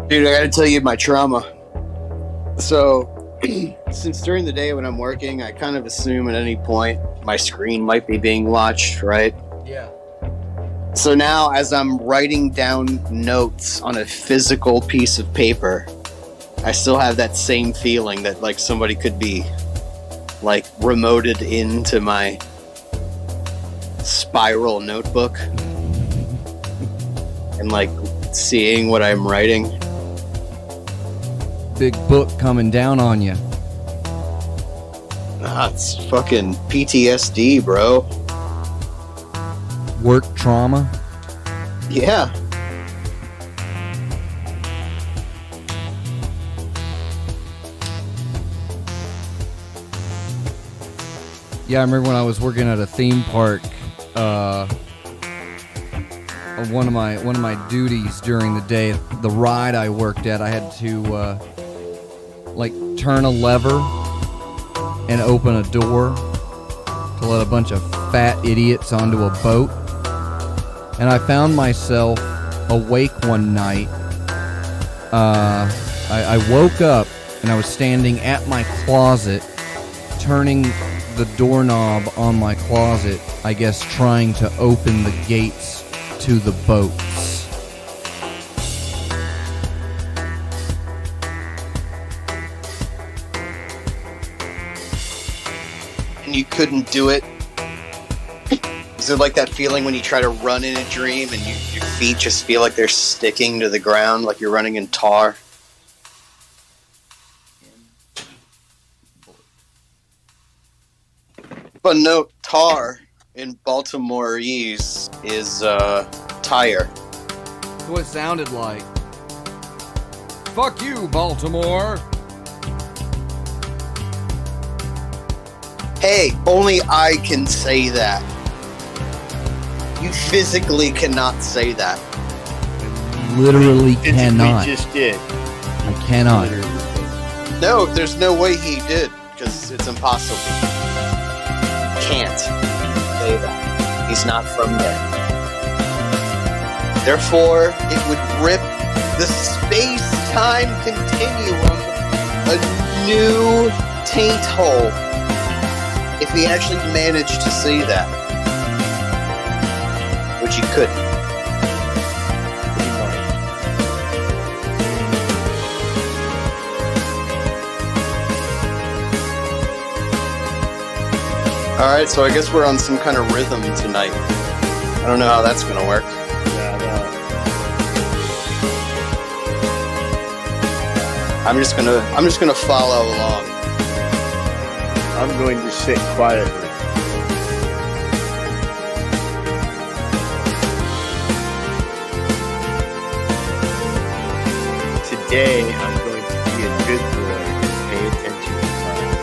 Dude, I gotta tell you my trauma. So, since during the day when I'm working, I kind of assume at any point my screen might be being watched, right? Yeah. So now, as I'm writing down notes on a physical piece of paper, I still have that same feeling that, like, somebody could be, like, remoted into my spiral notebook and, like, seeing what I'm writing. Big book coming down on you. Nah, it's fucking PTSD, bro. Work trauma. Yeah. Yeah, I remember when I was working at a theme park. One of my duties during the day, the ride I worked at, I had to like turn a lever and open a door to let a bunch of fat idiots onto a boat. And I found myself awake one night. I woke up and I was standing at my closet, turning the doorknob on my closet, I guess trying to open the gates to the boats. And you couldn't do it? Is it like that feeling when you try to run in a dream and your feet just feel like they're sticking to the ground, like you're running in tar? But no, tar in Baltimoreese is tire. That's what it sounded like. Fuck you, Baltimore. Hey, only I can say that. You physically cannot say that. Literally cannot. We just did. I cannot. No, there's no way he did, because it's impossible. Can't say that. He's not from there. Therefore, it would rip the space-time continuum a new taint hole if he actually managed to say that. Which he couldn't. Alright, so I guess we're on some kind of rhythm tonight. I don't know how that's gonna work. Yeah, I'm just gonna follow along. I'm going to sit quietly. Today, I'm going to be a good boy and pay attention to class.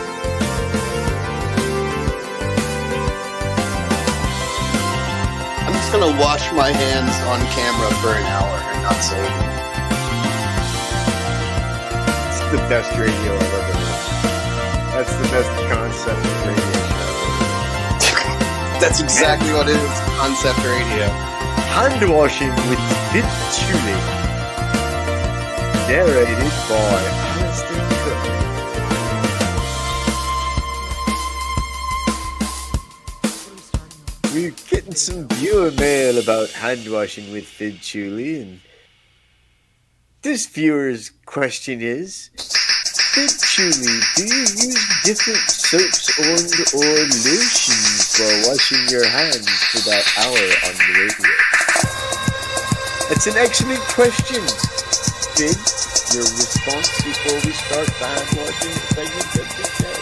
I'm just gonna wash my hands on camera for an hour and not say anything. It's the best radio I've ever heard. That's the best concept of radio show. That's exactly what it is, concept radio. Hand washing with Fidd Chewley. Narrated by Justin Roilands. We're getting some viewer mail about hand washing with Fidd Chewley, and this viewer's question is, Fidd Chewley, do you use different soaps or lotions while washing your hands for that hour on the radio? That's an excellent question, Fidd. Your response before we start the hand washing segment of the show.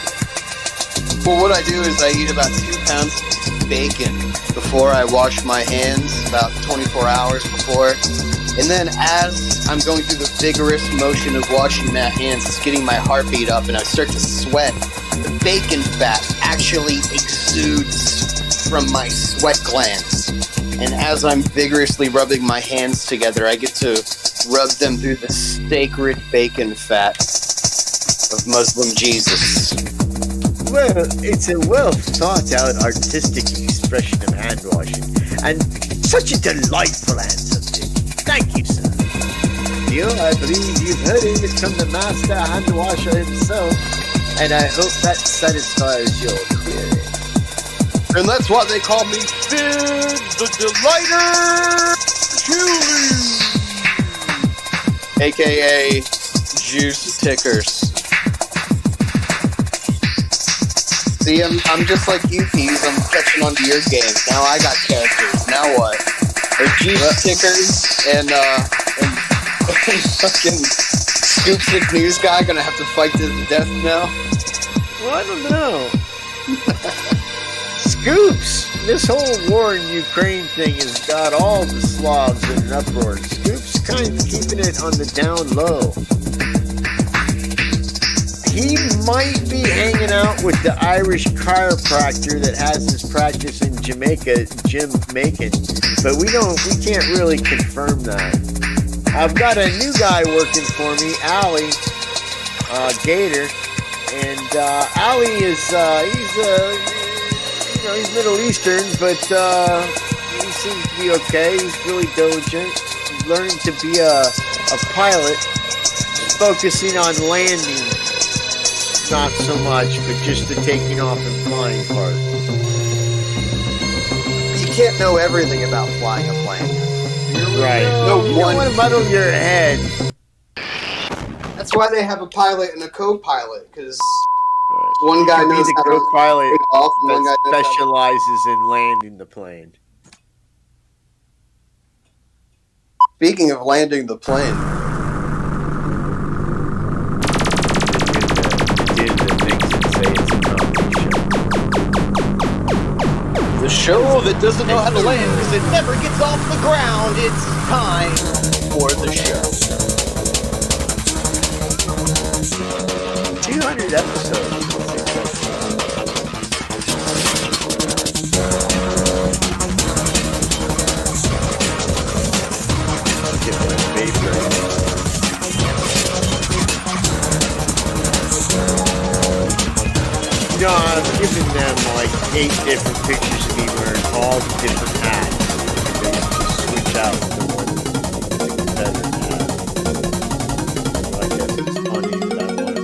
Well, what I do is I eat about 2 pounds of bacon before I wash my hands, about 24 hours before. And then as I'm going through the vigorous motion of washing my hands, it's getting my heartbeat up and I start to sweat. The bacon fat actually exudes from my sweat glands. And as I'm vigorously rubbing my hands together, I get to rub them through the sacred bacon fat of Muslim Jesus. Well, it's a well thought out artistic expression of hand washing, and such a delightful answer, Fidd. Thank you, sir. radio. I believe you've heard it from the master hand washer himself, and I hope that satisfies your query. And that's why they call me Fidd the Delighter Chewley, aka Juice Tickers. See, I'm just like you, Peas. I'm catching on to your game. Now I got characters. Now what? They're Juice Tickers and fucking Scoops the News Guy gonna have to fight to the death now? Well, I don't know. Scoops! This whole war in Ukraine thing has got all the Slavs in an uproar. Scoops kind of keeping it on the down low. He might be hanging out with the Irish chiropractor that has his practice in Jamaica, Jim Macon, but we can't really confirm that. I've got a new guy working for me, Ali Gator, and Ali is he's Middle Eastern, but he seems to be okay. He's really diligent. He's learning to be a pilot, focusing on landing. Not so much, but just the taking off and flying part. You can't know everything about flying a plane. Right. No, you don't want to muddle your head. That's why they have a pilot and a co-pilot, because one guy knows the how to co-pilot take off, and one guy knows specializes in landing the plane. Speaking of landing the plane. The show that doesn't know how to land because it never gets off the ground. It's time for the show. 200 episodes. Get that baby right. You know, I've given them like 8 different pictures of me wearing all the different hats. They used to switch out the one with the feather hat. So I guess it's funny that one.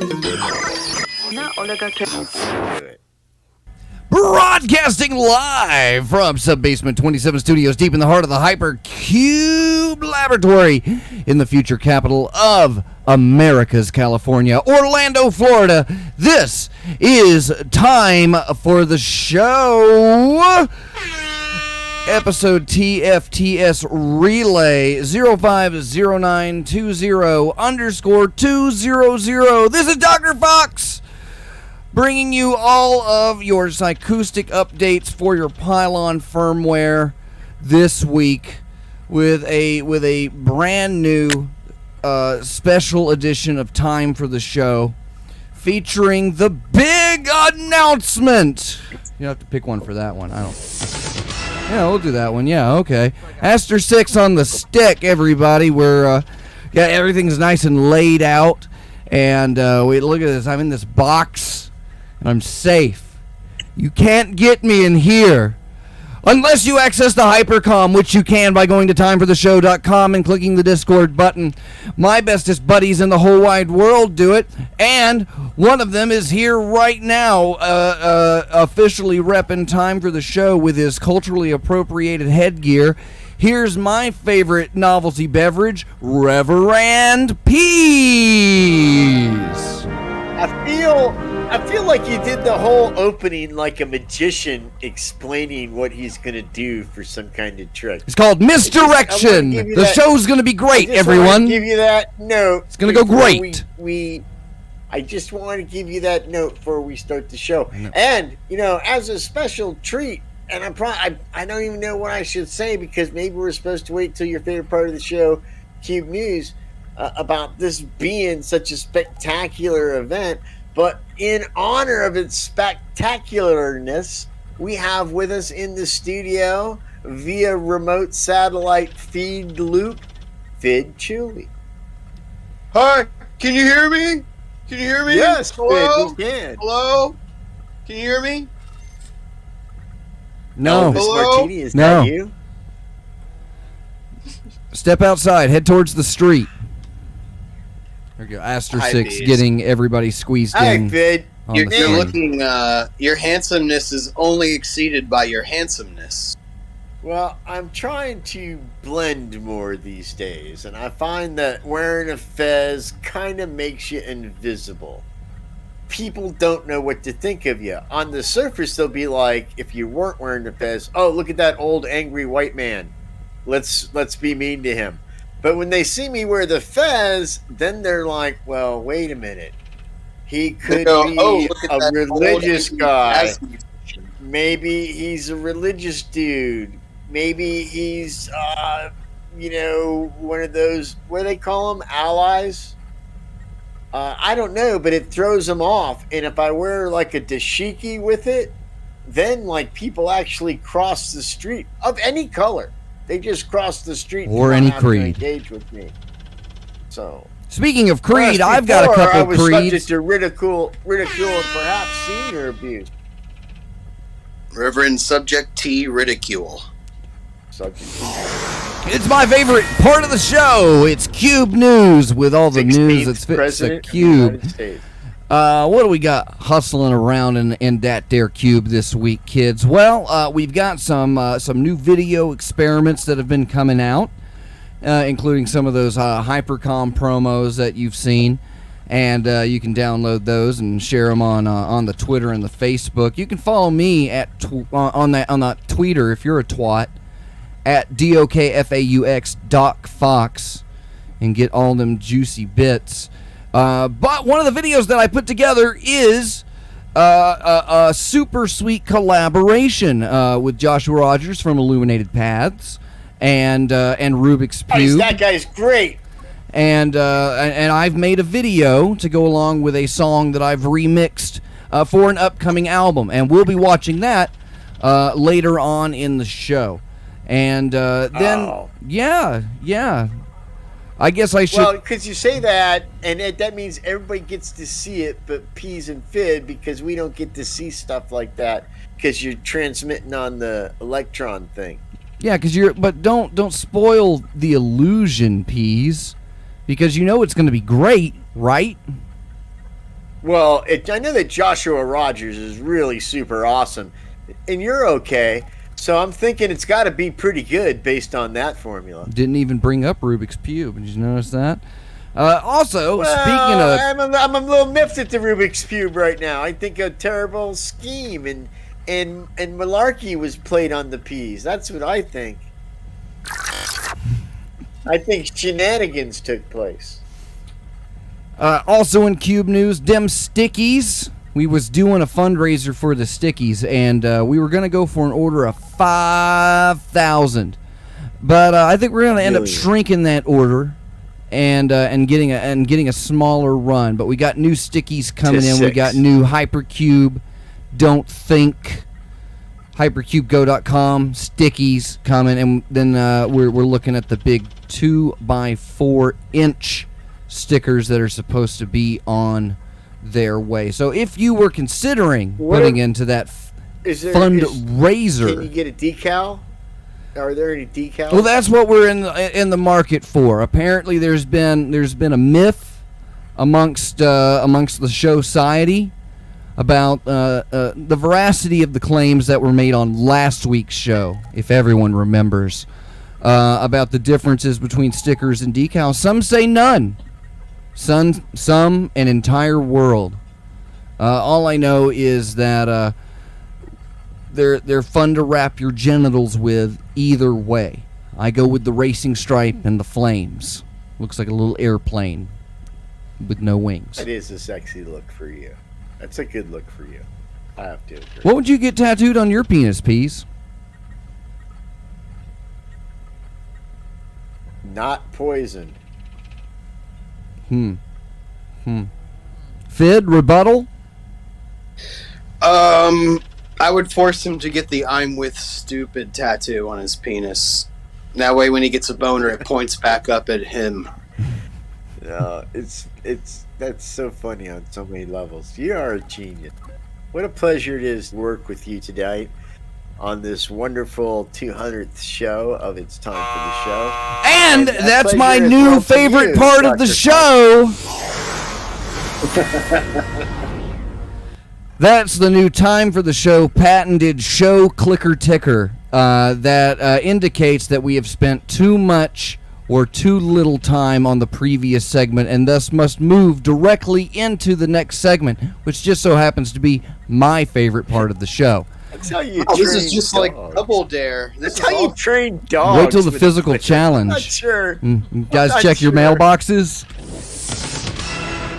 Broadcasting live from Subbasement 27 Studios, deep in the heart of the Hypercube Laboratory in the future capital of America's California, Orlando, Florida. This is time for the show. Episode TFTS Relay 050920_200. This is Dr. Fox, bringing you all of your psychoustic updates for your pylon firmware this week with a brand new special edition of Time for the Show, featuring the big announcement. You have to pick one for that one. Yeah, we'll do that one. Yeah, okay. Aster 6 on the stick, everybody. We're everything's nice and laid out, and wait, look at this. I'm in this box, and I'm safe. You can't get me in here unless you access the Hypercom, which you can by going to timefortheshow.com and clicking the Discord button. My bestest buddies in the whole wide world do it, and one of them is here right now, officially repping Time for the Show with his culturally appropriated headgear. Here's my favorite novelty beverage, Reverend Peas. I feel like you did the whole opening like a magician explaining what he's going to do for some kind of trick. It's called Misdirection. The show's going to be great, everyone. I give you that note. It's going to go great. I just want to give you that note before we start the show. And, as a special treat, and I don't even know what I should say because maybe we're supposed to wait till your favorite part of the show, Cube News, about this being such a spectacular event. But in honor of its spectacularness, we have with us in the studio via remote satellite feed loop, Fidd Chewley. Hi, can you hear me? Can you hear me? Yes, hello. Fidd, we can. Hello. Can you hear me? No. Miss Hello? Martini, is that you? Step outside. Head towards the street. There you go. Aster Hi, 6 Bees. getting everybody squeezed Hi, in. Fidd. On You're, the you're screen. looking. Your handsomeness is only exceeded by your handsomeness. Well, I'm trying to blend more these days, and I find that wearing a fez kind of makes you invisible. People don't know what to think of you. On the surface, they'll be like, if you weren't wearing a fez, oh, look at that old angry white man. Let's be mean to him. But when they see me wear the fez, then they're like, well, wait a minute. He could Go, be "Oh, look at a that religious old guy. jazz musician." Maybe he's a religious dude. Maybe he's, one of those, what do they call them, allies? I don't know, but it throws them off. And if I wear like a dashiki with it, then like people actually cross the street of any color. They just cross the street Or to any have to creed. engage with me. So Speaking of creed, whereas I've got a before, couple I was creeds. subject to ridicule, and perhaps senior abuse. Reverend Subject T. Ridicule. Subject. It's my favorite part of the show. It's Cube News with all the news 16th that's fits the President of the cube. United States. What do we got hustling around in that there cube this week, kids? Well, we've got some new video experiments that have been coming out, including some of those Hypercom promos that you've seen, and you can download those and share them on the Twitter and the Facebook. You can follow me at on that Twitter if you're a twat at DOKFAUX DocFox and get all them juicy bits. But one of the videos that I put together is a super sweet collaboration with Joshua Rogers from Illuminated Paths and Rubik's Cube. That guy's great. And I've made a video to go along with a song that I've remixed for an upcoming album, and we'll be watching that later on in the show. And then, yeah. I guess I should. Well, because you say that, and that means everybody gets to see it, but Peas and Fidd, because we don't get to see stuff like that, because you're transmitting on the electron thing. Yeah, but don't spoil the illusion, Peas, because you know it's going to be great, right? Well, I know that Joshua Rogers is really super awesome, and you're okay. So I'm thinking it's got to be pretty good based on that formula. Didn't even bring up Rubik's Cube. Did you notice that? Also, speaking of, I'm a little miffed at the Rubik's Cube right now. I think a terrible scheme and malarkey was played on the P's. That's what I think. I think shenanigans took place. Also in Cube News, dem stickies. We was doing a fundraiser for the stickies, and we were gonna go for an order of 5,000, but I think we're gonna end up shrinking that order and getting a smaller run. But we got new stickies coming in. We got new Hypercube. Don't think. Hypercubego.com stickies coming, and then we're looking at the big 2x4 inch stickers that are supposed to be on their way. So if you were considering putting into that fundraiser, can you get a decal? Are there any decals? Well, that's what we're in the market for. Apparently, there's been a myth amongst the show-ciety about the veracity of the claims that were made on last week's show, if everyone remembers, about the differences between stickers and decals. Some say none. Some an entire world. All I know is that they're fun to wrap your genitals with either way. I go with the racing stripe and the flames. Looks like a little airplane with no wings. It is a sexy look for you. That's a good look for you. I have to agree. What would you get tattooed on your penis, Peas? Not poisoned. Fidd, rebuttal? I would force him to get the "I'm with stupid" tattoo on his penis. That way, when he gets a boner, it points back up at him. No, that's so funny on so many levels. You are a genius. What a pleasure it is to work with you tonight on this wonderful 200th show of It's Time for the Show. And that's pleasure my is new well for favorite you, part of the Dr. show. That's the new time for the show, patented show clicker ticker, that indicates that we have spent too much or too little time on the previous segment and thus must move directly into the next segment, which just so happens to be my favorite part of the show. That's how you This train is just dogs. like Double Dare. That's how you train dogs. Wait till the with physical clicker. challenge. I'm not sure. You guys I'm check not your sure. mailboxes.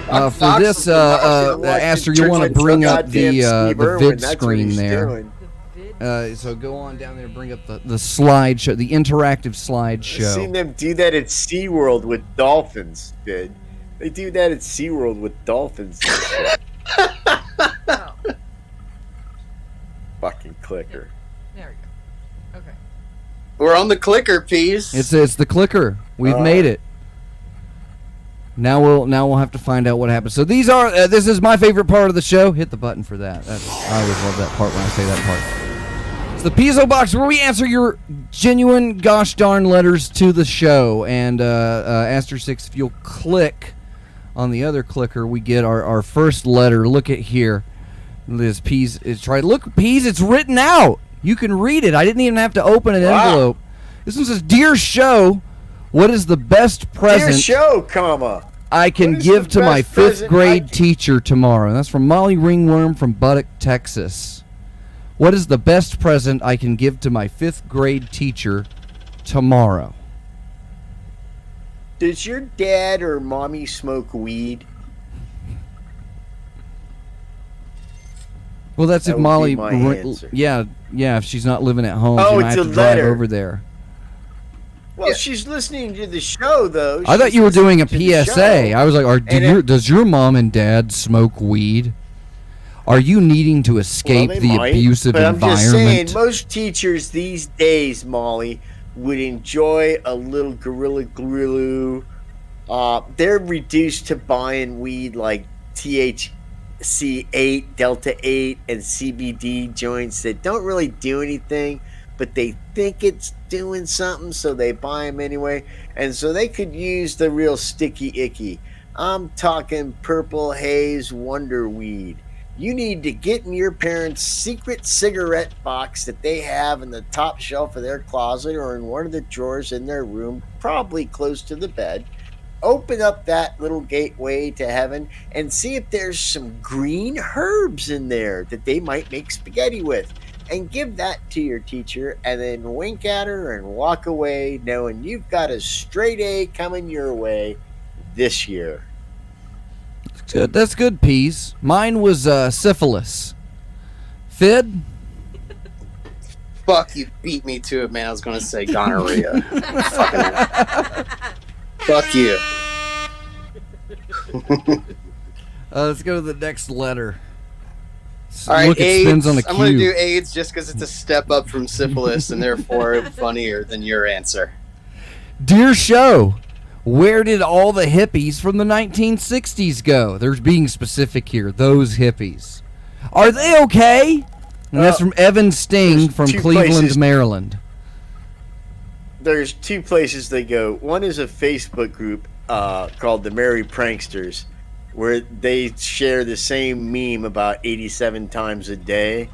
For this, Aster, you want to bring up the vid screen there. So go on down there and bring up the slideshow, the interactive I've slideshow. seen them do that at SeaWorld with dolphins, dude. They do that at SeaWorld with dolphins. And shit. Oh, Fucking clicker. there we go. Okay. We're on the clicker piece. It's the clicker. We've made it. Now we'll have to find out what happens. So these are this is my favorite part of the show. Hit the button for that. I always love that part when I say that part. It's the Piezo Box where we answer your genuine gosh darn letters to the show. And Aster 6, if you'll click on the other clicker, we get our first letter. Look at here. Liz Pease is trying. Look, Pease, it's written out. You can read it. I didn't even have to open an envelope. This one says, "Dear show, what is the best present Dear show, comma. I can What is give the to my best 5th present grade I can- teacher tomorrow?" And that's from Molly Ringworm from Buttock, Texas. What is the best present I can give to my 5th grade teacher tomorrow? Does your dad or mommy smoke weed? Well, that's That if would Molly. be my answer. Yeah. If she's not living at home, Oh, she might it's have a to drive letter. over there. Well, she's listening to the show, though. I thought She's you were doing a listening to the PSA. show. I was like, And does your mom and dad smoke weed? Are you needing to escape Well, they the might, abusive but I'm just saying, environment? most teachers these days, Molly, would enjoy a little Gorilla Glue. They're reduced to buying weed like THC8, Delta 8, and CBD joints that don't really do anything, but they think it's doing something, so they buy them anyway. And so they could use the real sticky icky. I'm talking Purple Haze Wonder Weed. You need to get in your parents' secret cigarette box that they have in the top shelf of their closet or in one of the drawers in their room, probably close to the bed. Open up that little gateway to heaven and see if there's some green herbs in there that they might make spaghetti with. And give that to your teacher and then wink at her and walk away knowing you've got a straight A coming your way this year. Good. That's good, Peas. Mine was syphilis. Fidd? Fuck, you beat me to it, man. I was gonna say gonorrhea. Fuck you. Let's go to the next letter. All right, Look, it AIDS. spins on the I'm gonna cue. do AIDS just because it's a step up from syphilis and therefore funnier than your answer. Dear show, where did all the hippies from the 1960s go? They're being specific here. Those hippies. Are they okay? And that's from Evan Sting there's from two Cleveland, places. Maryland. There's two places they go. One is a Facebook group called the Merry Pranksters, where they share the same meme about 87 times a day.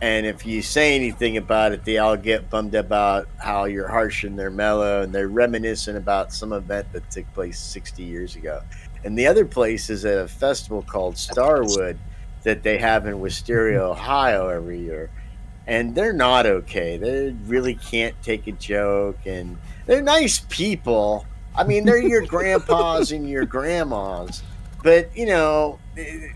And if you say anything about it, they all get bummed about how you're harsh and they're mellow, and they're reminiscent about some event that took place 60 years ago. And the other place is at a festival called Starwood that they have in Wisteria, Ohio every year. And they're not okay. They really can't take a joke, and they're nice people. I mean, they're your grandpas and your grandmas, but you know,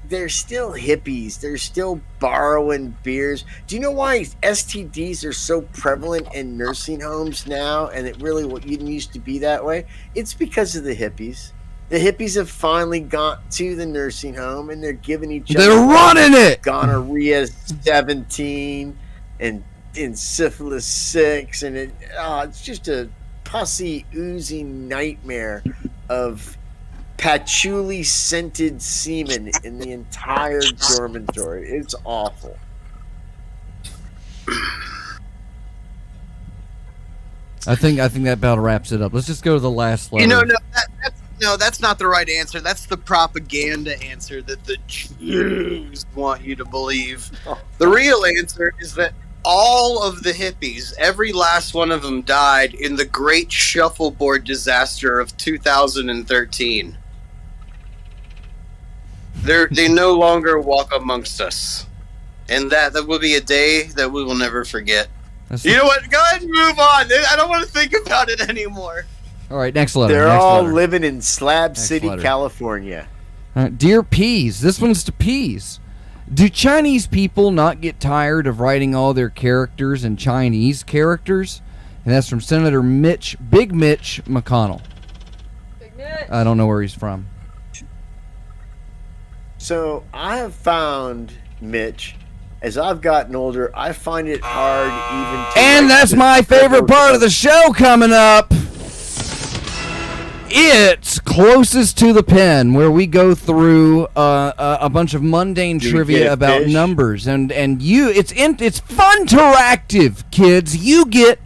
they're still hippies. They're still borrowing beers. Do you know why STDs are so prevalent in nursing homes now, and it really didn't used to be that way? It's because of the hippies. The hippies have finally got to the nursing home, and they're giving each other They're running it! gonorrhea 17 and syphilis 6, and it's just a pussy oozing nightmare of patchouli scented semen in the entire dormitory. It's awful. I think that about wraps it up. Let's just go to the last letter. You know, no, No, that's not the right answer. That's the propaganda answer that the Jews want you to believe. The real answer is that all of the hippies, every last one of them died in the Great Shuffleboard disaster of 2013. They no longer walk amongst us. And that will be a day that we will never forget. You know what? Go ahead and move on. I don't want to think about it anymore. All right, next letter. They're next all letter. living in Slab City, letter. California. Dear Peas, this one's to Peas. Do Chinese people not get tired of writing all their characters in Chinese characters? And that's from Senator Big Mitch McConnell. Big Mitch. I don't know where he's from. So I have found, Mitch, as I've gotten older, I find it hard even to... And that's my favorite part of the show coming up. It's Closest to the Pen, where we go through a bunch of mundane trivia about numbers, and it's fun interactive, kids. You get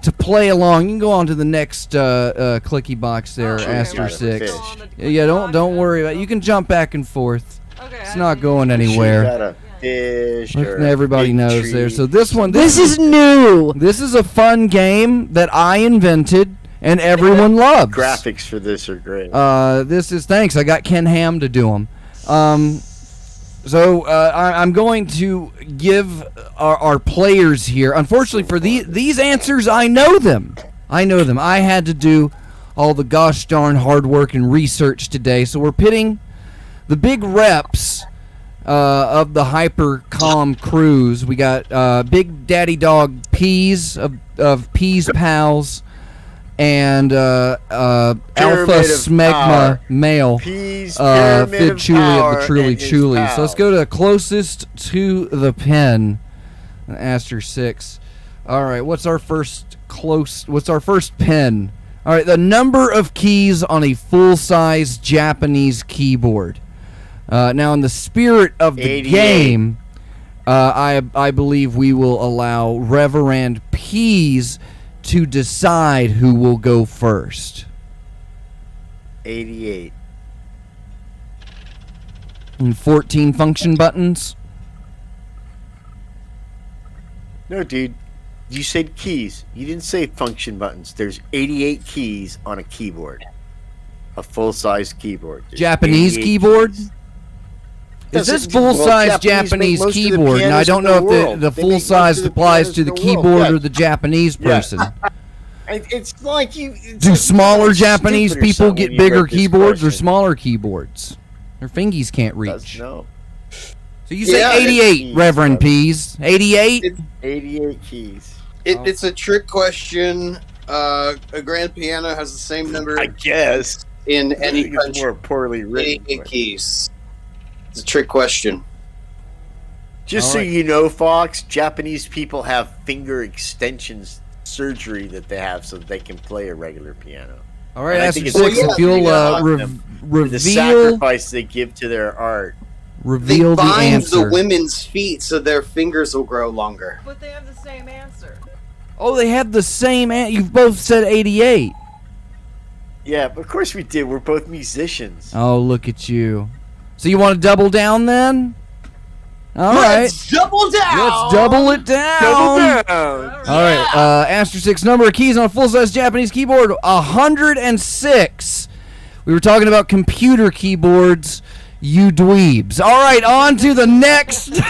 to play along. You can go on to the next clicky box there, Aster 6. Yeah, don't worry about it. You can jump back and forth. Okay, It's not going anywhere. Got a fish or a Everybody big knows tree. there. So this one, This is new. This is a fun game that I invented and everyone loves. Graphics for this are great. Thanks. I got Ken Ham to do them. I'm going to give our players here. Unfortunately for these answers, I know them. I had to do all the gosh darn hard work and research today. So we're pitting the big reps of the Hypercom cruise. We got Big Daddy Dog Peas of Peas Pals and Alpha Smegma Male Peas, Fidd Chewley of the Truly Chewley. So let's go to Closest to the Pen, Aster 6. All right, what's our first pen? All right, the number of keys on a full-size Japanese keyboard. Now, in the spirit of the 88. game, I believe we will allow Reverend Peas to decide who will go first. 88. And 14 function buttons. No, dude. You said keys. You didn't say function buttons. There's 88 keys on a keyboard. A full-size keyboard. There's Japanese 88 keyboard? keys. Is this Well, full-size Japanese Japanese make most of the keyboard? And I pianos don't in know the if world. the They make most full-size of the applies pianos to in the the world, keyboard yeah. or the Japanese Yeah. person. It's like you... it's Do like smaller you're Japanese stupid or people something get when you bigger read this keyboards or question. smaller keyboards? Their fingies can't reach. No. So you say Yeah, 88, keys, Reverend brother. Peas. 88? 88 keys. It's a trick question. A grand piano has the same number I guess. in I any think it's country. more poorly written. 88 keys. It's a trick question. Just All so right. you know, Fox, Japanese people have finger extensions surgery that they have so that they can play a regular piano. All right, And I Aster think it's 6, well, if you'll the reveal sacrifice they give to their art. They the bind answer. the women's feet so their fingers will grow longer. But they have the same answer. Oh, they have the same You've both said 88. Yeah, of course we did. We're both musicians. Oh, look at you. So you want to double down then? All right. Let's double down. Let's double it down. All right, Aster 6, number of keys on a full-size Japanese keyboard, 106. We were talking about computer keyboards, you dweebs. All right, on to the next.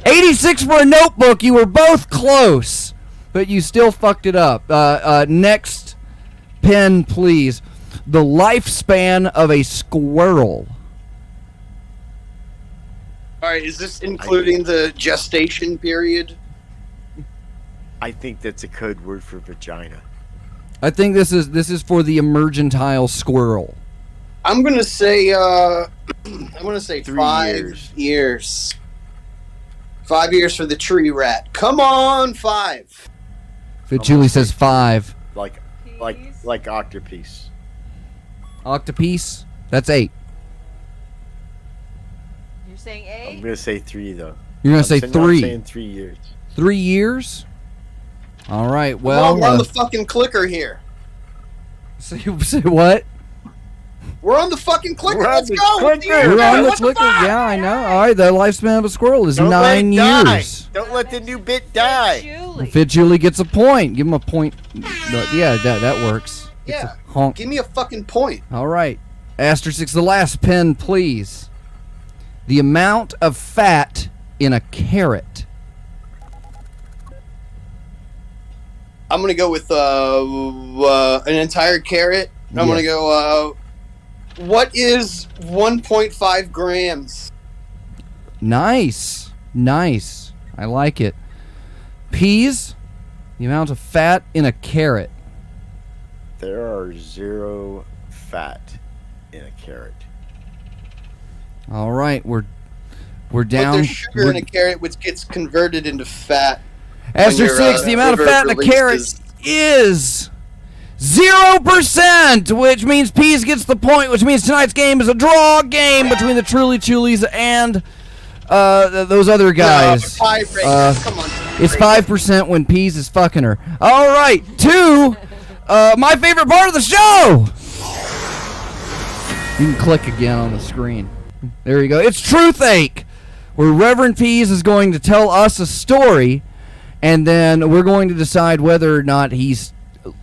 86 for a notebook. You were both close, but you still fucked it up. Next pen, please. The lifespan of a squirrel. All right, is this including the gestation period? I think that's a code word for vagina. I think this is for the emergentile squirrel. I'm gonna say 3 5 years. 5 years for the tree rat. Come on, 5. Fidd Chewley says 5. Like Keys. octopus. Octopiece, that's 8. You're saying I'm 8? gonna say 3 though. You're gonna say I'm 3. saying 3 years. 3 years. All right. Well, Well, we're on the fucking clicker here. say what? We're on the fucking clicker. We're on Let's the go. clicker. We're on the What clicker. fuck? Yeah, I know. All right, the lifespan of a squirrel is Don't 9 let it die. years. Don't let the new bit die. Fidd Chewley gets a point. Give him a point. Yeah, that works. It's Yeah. a honk. Give me a fucking point. All right. Asterisk, the last pen, please. The amount of fat in a carrot. I'm gonna go with an entire carrot. I'm gonna go. What is 1.5 grams? Nice. I like it. Peas. The amount of fat in a carrot. There are 0 fat in a carrot. All right, we're But down. there's sugar in a carrot, which gets converted into fat. After your, 6, the amount of liver fat in a carrot releases. is 0%, which means Peas gets the point, which means tonight's game is a draw game between the Truly Chewies and those other guys. Tiebreaker. Come on. It's 5% when Peas is fucking her. All right, to my favorite part of the show. You can click again on the screen. There you go. It's Truthache, where Reverend Peas is going to tell us a story, and then we're going to decide whether or not he's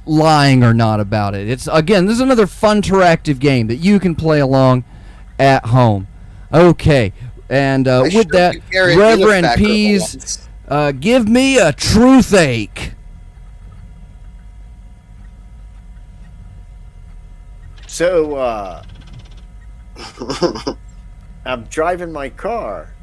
lying or not about it. It's again, this is another fun interactive game that you can play along at home. Okay, and with that, Reverend Peas, give me a Truthache. So, I'm driving my car,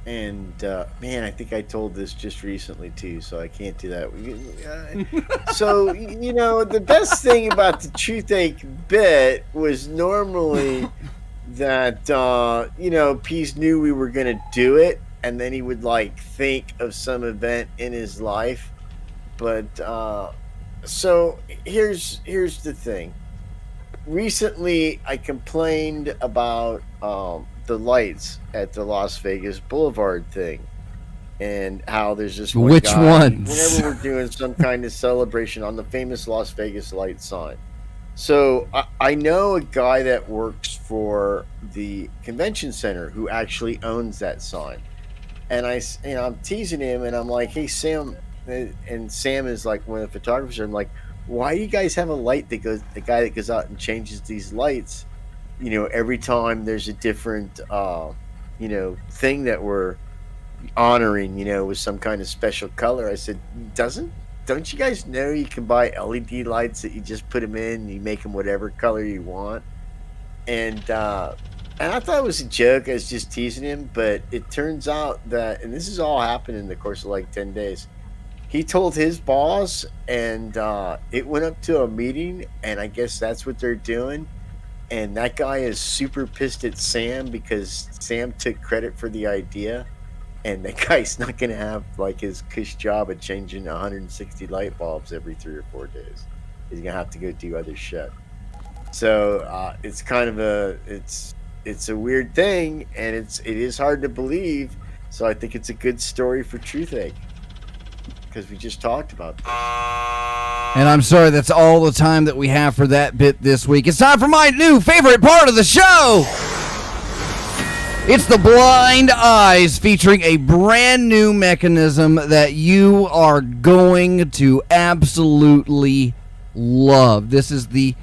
and man, I think I told this just recently too, so I can't do that. So, you know, the best thing about the Truthache bit was normally that, you know, Peace knew we were going to do it, and then he would, like, think of some event in his life. But, so, here's the thing. Recently, I complained about the lights at the Las Vegas Boulevard thing, and how there's this one Which guy, ones? whenever we're doing some kind of celebration on the famous Las Vegas light sign. So I know a guy that works for the convention center who actually owns that sign, and I'm teasing him, and I'm like, "Hey, Sam," and Sam is like one of the photographers. I'm like, why do you guys have a light that goes, the guy that goes out and changes these lights, you know, every time there's a different, you know, thing that we're honoring, you know, with some kind of special color? I said, don't you guys know you can buy LED lights that you just put them in and you make them whatever color you want? And I thought it was a joke. I was just teasing him, but it turns out that, and this has all happened in the course of like 10 days, he told his boss, and it went up to a meeting, and I guess that's what they're doing. And that guy is super pissed at Sam because Sam took credit for the idea, and that guy's not going to have like his cush job of changing 160 light bulbs every 3 or 4 days. He's going to have to go do other shit. So it's kind of it's a weird thing, and it is hard to believe. So I think it's a good story for Truthache, because we just talked about that. And I'm sorry, that's all the time that we have for that bit this week. It's time for my new favorite part of the show. It's the Blind Eyes, featuring a brand new mechanism that you are going to absolutely love. This is the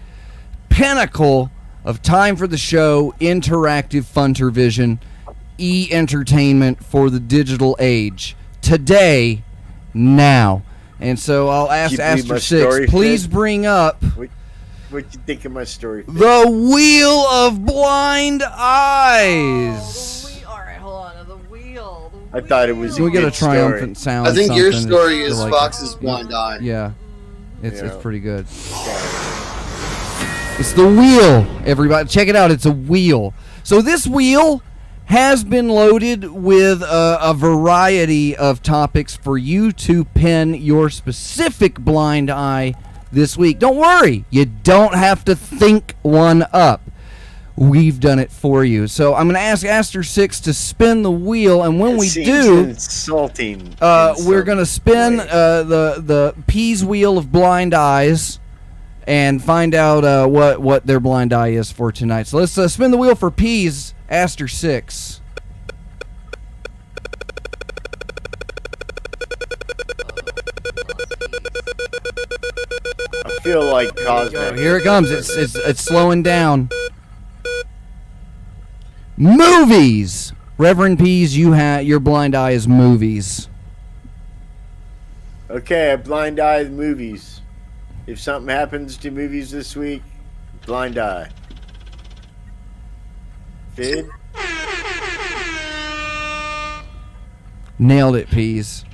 pinnacle of time for the show, interactive funtervision, e-entertainment for the digital age. Today, now. And so I'll ask Aster 6, please bring up what you think of my story, Finn? the Wheel of Blind Eyes. All right, hold on. The wheel. I thought it was Can we get a good triumphant sound? I think your something story to is like- Fox's blind eye. Yeah. It's Yeah. pretty good. It's the wheel, everybody. Check it out. It's a wheel. So this wheel has been loaded with a variety of topics for you to pin your specific blind eye this week. Don't worry. You don't have to think one up. We've done it for you. So I'm going to ask Aster 6 to spin the wheel, and when we do, insulting. we're going to spin the Peas Wheel of Blind Eyes. and find out what their blind eye is for tonight. So let's spin the wheel for P's, Aster 6. I feel like Cosmic. Here it comes. It's slowing down. Movies. Reverend P's, your blind eye is movies. Okay, a blind eye is movies. If something happens to movies this week, blind eye. Fidd? Nailed it, P's.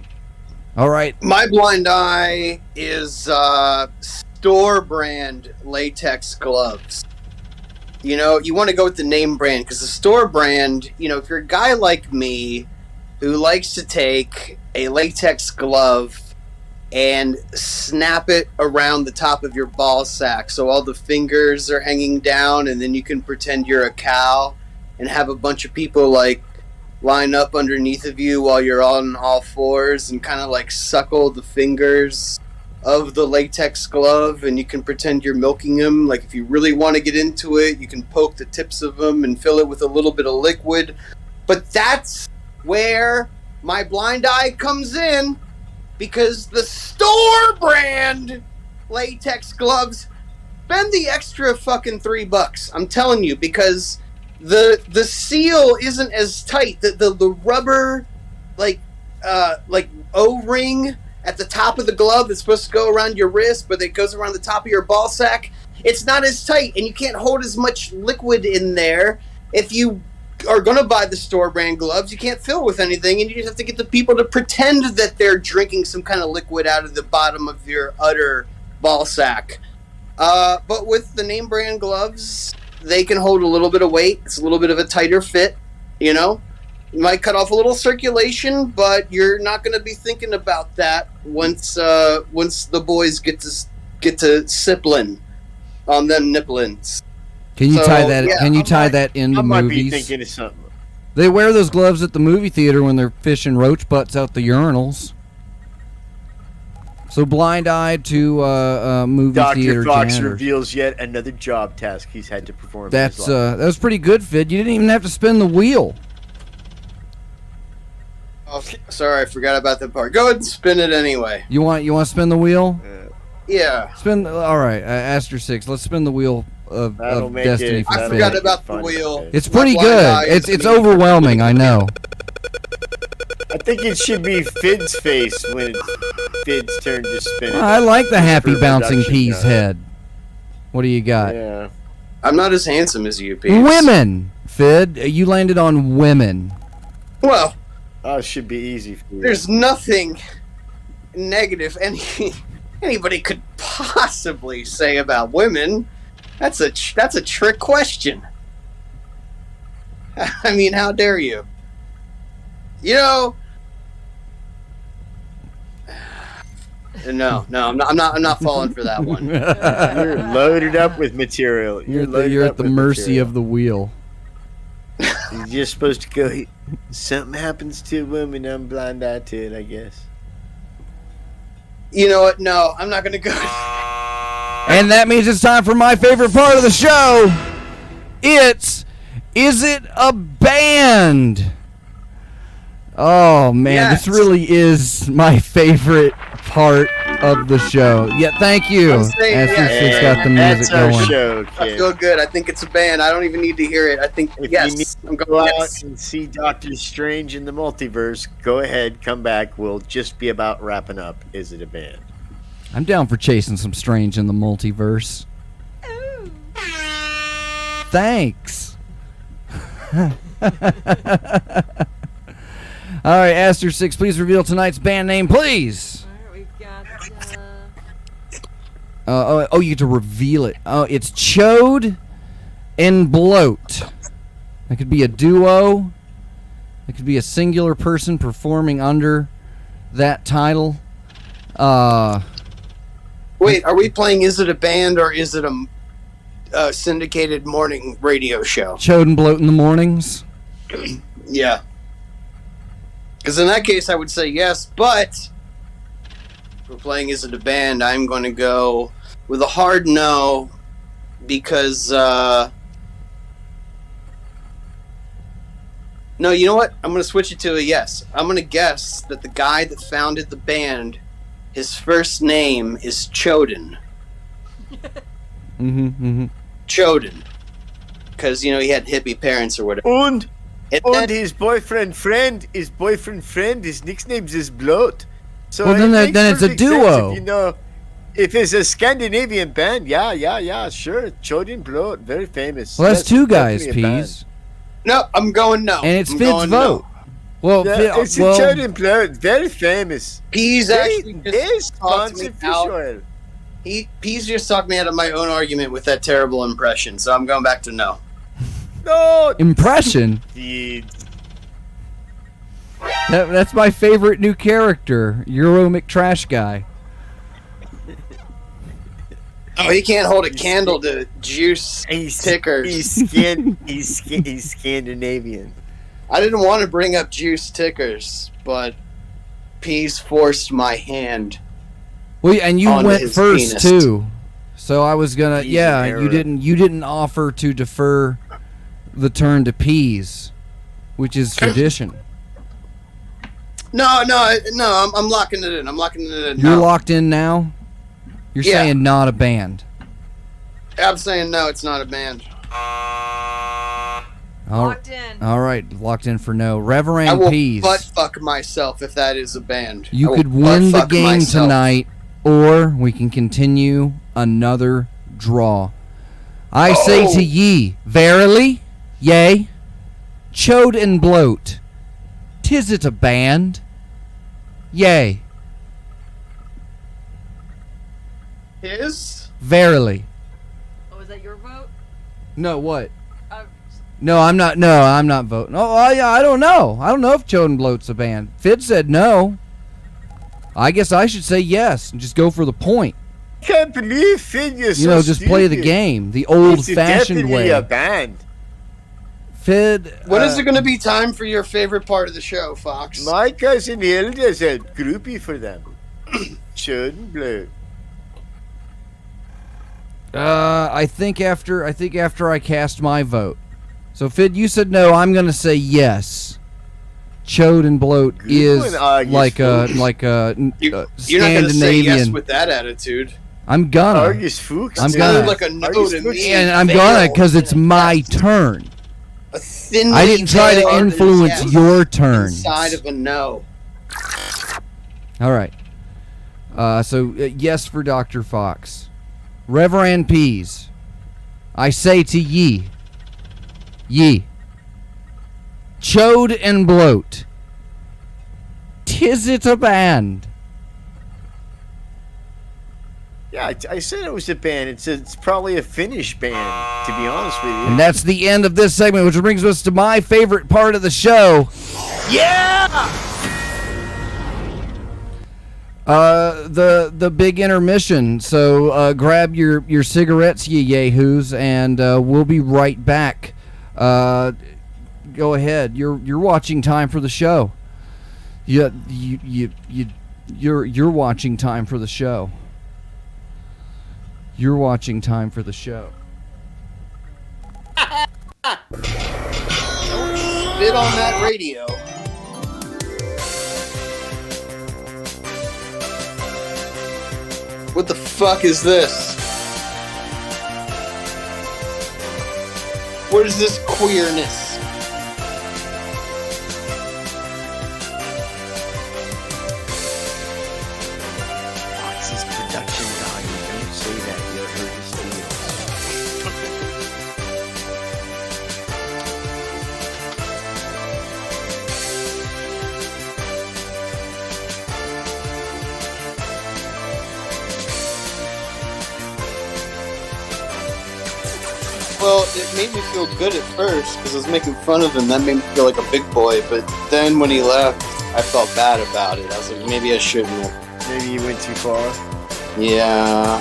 All right. My blind eye is store brand latex gloves. You know, you want to go with the name brand because the store brand, you know, if you're a guy like me who likes to take a latex glove and snap it around the top of your ball sack so all the fingers are hanging down, and then you can pretend you're a cow and have a bunch of people like line up underneath of you while you're on all fours and kind of like suckle the fingers of the latex glove, and you can pretend you're milking them. Like if you really want to get into it, you can poke the tips of them and fill it with a little bit of liquid. But that's where my blind eye comes in, because the store brand latex gloves, spend the extra fucking $3. I'm telling you, because the seal isn't as tight. The rubber like O-ring at the top of the glove that's supposed to go around your wrist, but it goes around the top of your ball sack. It's not as tight, and you can't hold as much liquid in there. If you are going to buy the store brand gloves, you can't fill with anything, and you just have to get the people to pretend that they're drinking some kind of liquid out of the bottom of your udder ball sack. But with the name brand gloves, they can hold a little bit of weight. It's a little bit of a tighter fit, you know. You might cut off a little circulation, but you're not going to be thinking about that once the boys get to sippling on them nipplins. Can you tie that? Yeah, can you tie that into I might movies? be thinking of something. They wear those gloves at the movie theater when they're fishing roach butts out the urinals. So blind-eyed to movie theater Dr. Fox janitors. reveals yet another job task he's had to perform. That was pretty good, Fidd. You didn't even have to spin the wheel. Oh, sorry, I forgot about that part. Go ahead and spin it anyway. You want to spin the wheel? Yeah. All right, Aster 6. Let's spin the wheel of make destiny it- for I Fidd. forgot about the Fun. wheel. It's pretty My blind eye good. is It's amazing. overwhelming. I know. I think it should be Fidd's face when it's Fidd's turn to spin it. I like the happy For bouncing production, peas head. What do you got? Yeah. I'm not as handsome as you, Pete. Women, Fidd. You landed on women. Well, Oh, it should be easy for you. there's nothing negative anybody could possibly say about women. That's a trick question. I mean, how dare you? You know, no, I'm not falling for that one. You're loaded up with material. You're at the mercy of the wheel. You're just supposed to go. Something happens to a woman, I'm blind-eyed to it, I guess. You know what? No, I'm not gonna go. And that means it's time for my favorite part of the show. Is it a band? Oh man, Yes. This really is my favorite part of the show. Yeah, thank you. I'm saying, Aster yeah, 6 got the That's music our going. show, I kid. feel good. I think it's a band. I don't even need to hear it. I think If yes. you need I'm to going. go out Yes. and see Doctor Strange in the multiverse, go ahead, come back. We'll just be about wrapping up. Is it a band? I'm down for chasing some Strange in the multiverse. Thanks. All right, Aster 6, please reveal tonight's band name, please. Alright, we've got You get to reveal it. Oh, it's Chode and Bloat. That could be a duo. It could be a singular person performing under that title. Wait, are we playing? Is it a band or is it a syndicated morning radio show? Chode and Bloat in the mornings. Yeah. Because in that case, I would say yes, but if we're playing Is It a Band, I'm going to go with a hard no, because no, you know what? I'm going to switch it to a yes. I'm going to guess that the guy that founded the band, his first name is Choden. Choden. Because, you know, he had hippie parents or whatever. And his boyfriend friend, his nickname is Bloat. So Well, then it's a duo. If, you know, if it's a Scandinavian band, yeah, sure. Choden Bloat, very famous. Well, that's two guys, definitely a band. Peas. No, I'm going no. And it's I'm Fidd's going vote. no. Well, Yeah, it's a Choden Bloat, very famous. Peas actually They just talked me sponsor fish out. oil. Peas just talked me out of my own argument with that terrible impression, so I'm going back to no. No, Impression? Dude. That's my favorite new character, Euro McTrash Guy. Oh, he can't hold a candle to juice tickers. He's Scandinavian. I didn't want to bring up juice tickers, but Peas forced my hand. Well, and you onto went his first penis. too, so I was gonna. Peas Yeah, and you didn't offer to defer the turn to Peas, which is tradition. No, I'm locking it in. You're locked in now. You're Yeah. saying not a band. I'm saying no, it's not a band. Locked in. All right, locked in for no. I Reverend will Peas. butt fuck myself if that is a band. I You will could butt win the fuck game myself. tonight, or we can continue another draw. I say Oh. to ye, verily, yea, chode and bloat. 'Tis it a band? Yea, His? verily. Oh, is that your vote? No, what? Uh, No, I'm not voting. Oh, I don't know. I don't know if chode and bloat's a band. Fidd said no. I guess I should say yes and just go for the point. Can't believe Fidd, you're so You know, just play the stupid. game, the It's old-fashioned definitely way. a band. Fidd, When is it going to be time for your favorite part of the show, Fox? My cousin Hilda's a groupie for them. Shouldn't blow. I think after I cast my vote. So Fidd, you said no. I'm gonna say yes. Chode and bloat Good is one, like a You're not going to say Scandinavian. yes with that attitude. I'm gonna, Argus Fuchs. I'm It gonna. sounded like a no Argus to Fuchs. me. and I'm Fail. gonna because it's my turn. A thinly I didn't try to veiled influence yes your turn. inside of a no. All right. So yes for Dr. Fox. Reverend Peas, I say to ye, chode and bloat. 'Tis it a band? Yeah, I said it was a band. It's probably a Finnish band, to be honest with you. And that's the end of this segment, which brings us to my favorite part of the show. The big intermission. So grab your cigarettes, ye yahoos, and we'll be right back. Go ahead. You're watching time for the show. You're watching time for the show. You're watching time for the show. Spit on that radio. What the fuck is this? What is this queerness? What's his production value? Don't say that. You'll hurt his feelings. Well, it made me feel good at first because I was making fun of him. That made me feel like a big boy. But then when he left, I felt bad about it. I was like, maybe I shouldn't have. Maybe you went too far. Yeah.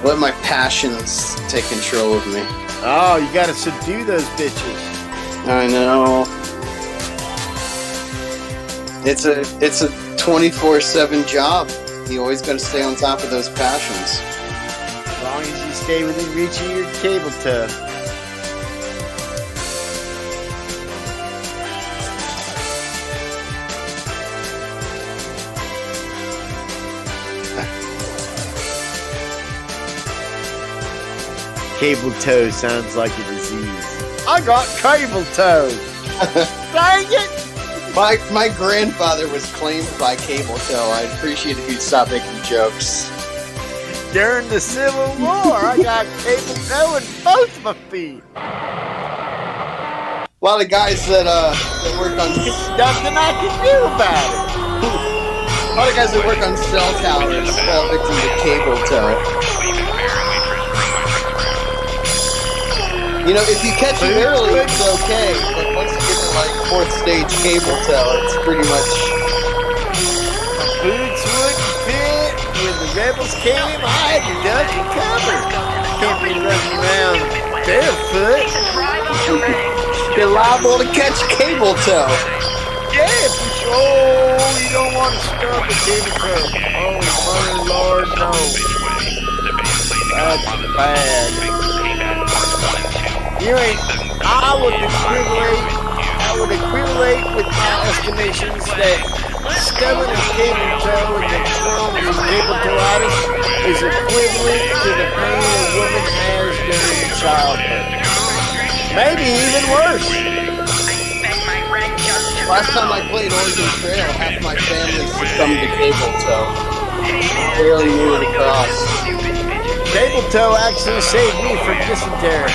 Let my passions take control of me. Oh, you gotta subdue those bitches. I know. It's a 24/7 job. You always got to stay on top of those passions. As long as you stay within reach of your cable toe. Cable toe sounds like a disease. I got cable toe. Dang it! My grandfather was claimed by cable toe. I'd appreciate if you'd stop making jokes. During the Civil War, I got cable toe in both my feet. A lot of guys that work on Nothing I can do about it. a lot of guys that work on cell towers fall victim to cable toe. You know, if you catch it early, it's okay. But once you get to like 4th stage cable toe, it's pretty much. Boots wouldn't fit. When the rebels came, I had to duck and cover. Can't be running around barefoot. You're liable to catch cable toe. Yeah, oh, you don't want to stop a cable toe. Oh, mother lord, no. That's bad. You ain't. I would equivalate with my estimations that stubborn and cable toe and the form of cable toeitis is equivalent to the pain a woman has during childbirth. Maybe even worse. Last time I played Oregon Trail, half my family succumbed to cable toe. Barely knew it across. Cable toe actually saved me from dysentery.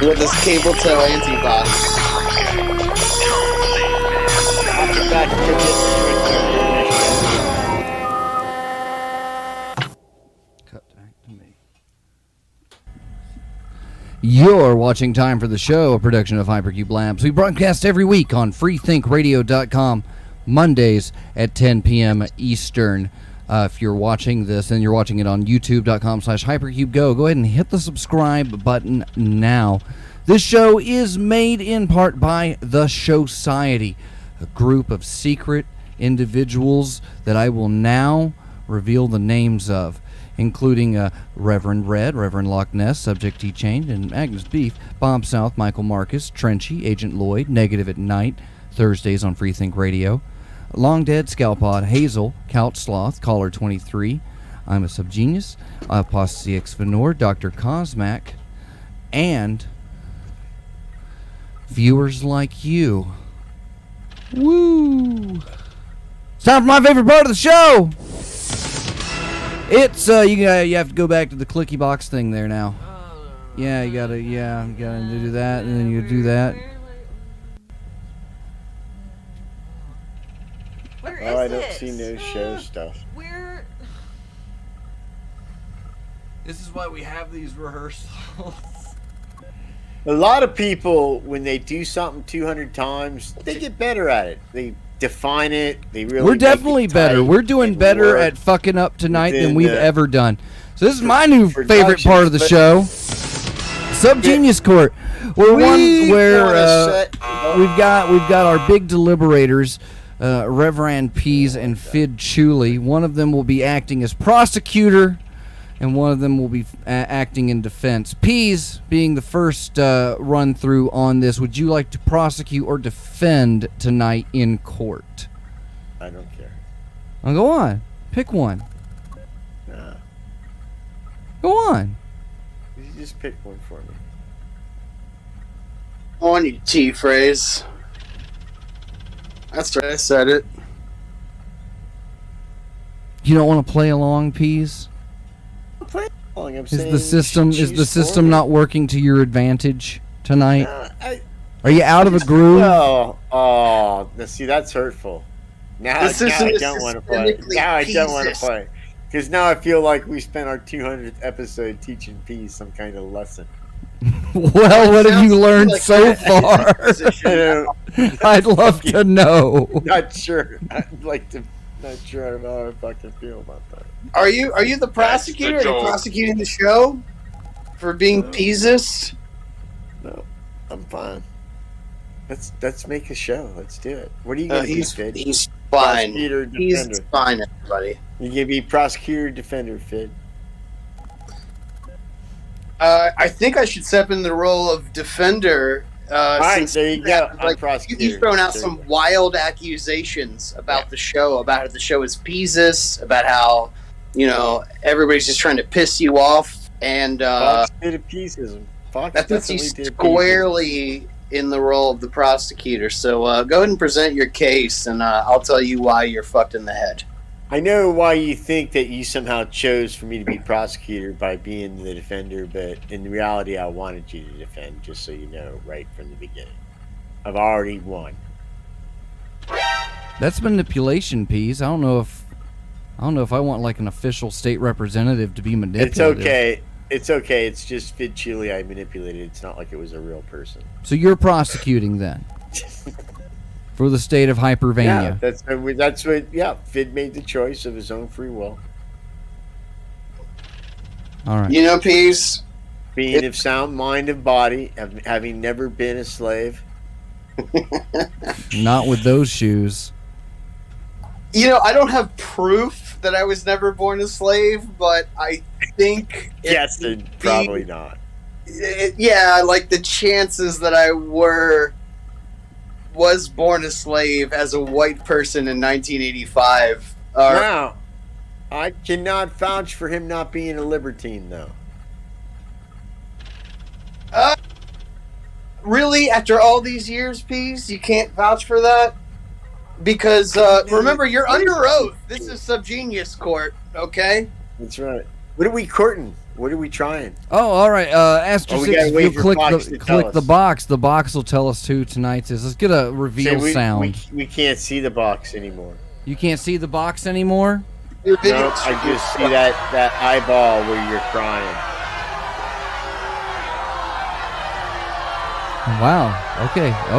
With this cable toe antibody. Cut back to me. You're watching Time for the Show, a production of Hypercube Labs. We broadcast every week on freethinkradio.com, Mondays at 10 p.m. Eastern. If you're watching this and you're watching it on youtube.com/hypercubego, go ahead and hit the subscribe button now. This show is made in part by The Showciety, a group of secret individuals that I will now reveal the names of, including Reverend Red, Reverend Loch Ness, Subject T Chained, and Agnes Beef, Bob South, Michael Marcus, Trenchy, Agent Lloyd, Negative at Night, Thursdays on Freethink Radio, Long Dead, Scalpod, Hazel, Couch Sloth, Caller 23, I'm a Subgenius, Apostasy X Venor, Dr. Cosmac, and viewers like you. Woo! It's time for my favorite part of the show! It's, you have to go back to the clicky box thing there now. Yeah, you gotta do that, and then you do that. Where is Oh, I don't it? see no show stuff. Where? This is why we have these rehearsals. A lot of people, when they do something 200 times, they get better at it. They define it. They really. We're definitely better. We're doing better at fucking up tonight than we've ever done. So this is my new favorite part of the show. Subgenius Court. We've got our big deliberators, Reverend Pease and Fidd Chewley. One of them will be acting as prosecutor, and one of them will be acting in defense. Pease, being the first run through on this, would you like to prosecute or defend tonight in court? I don't care. Oh, go on. Pick one. Nah. Go on. You just pick one for me. On you, T-phrase. That's right, I said it. You don't want to play along, Pease? Is the system not working to your advantage tonight? Are you out of a groove? Oh, see, that's hurtful. Now I don't want to play. Now I don't want to play. Because now I feel like we spent our 200th episode teaching Pease some kind of lesson. Well, what have you learned so far? I'd love to know. Not sure. I'd like to. Not sure how I fucking feel about that. Are you the prosecutor? Are you prosecuting the show for being Peaseist? No, I'm fine. Let's make a show. Let's do it. What are you gonna be, Fidd? He's fine. Prosecutor, He's defender. fine, everybody. You gonna be prosecutor, defender, Fidd? I think I should step in the role of defender. All right, there you go. I'm Like, prosecutor. you've thrown out There some you go. wild accusations about the show, about how the show is Peasus, about how, everybody's just trying to piss you off, and Fox did a pieceism. Fox that puts you definitely did a squarely in the role of the prosecutor. So go ahead and present your case, and I'll tell you why you're fucked in the head. I know why you think that you somehow chose for me to be prosecutor by being the defender, but in reality, I wanted you to defend, just so you know, right from the beginning. I've already won. That's manipulation, Peas. I don't know if I want like an official state representative to be manipulative. It's okay. It's okay. It's just Fidd Chewley I manipulated. It's not like it was a real person. So you're prosecuting then for the state of Yeah, Hypervania. that's what. Yeah, Fidd made the choice of his own free will, All right. Peace. being of sound mind and body, having never been a slave. Not with those shoes. I don't have proof that I was never born a slave, but I think Yes, probably not. like the chances that I was born a slave as a white person in 1985 are Now, I cannot vouch for him not being a libertine, though. really, after all these years, Peace, you can't vouch for that? Because remember, you're under oath. This is subgenius court, okay? That's right. What are we courting? What are we trying? Oh, all right. Asterisk. Oh, we gotta if wait you for click Fox the to tell click the us. box, the box will tell us who tonight's is. Let's get a reveal See, sound. we can't see the box anymore. You can't see the box anymore? Your video- No, I just see that eyeball where you're crying. Wow.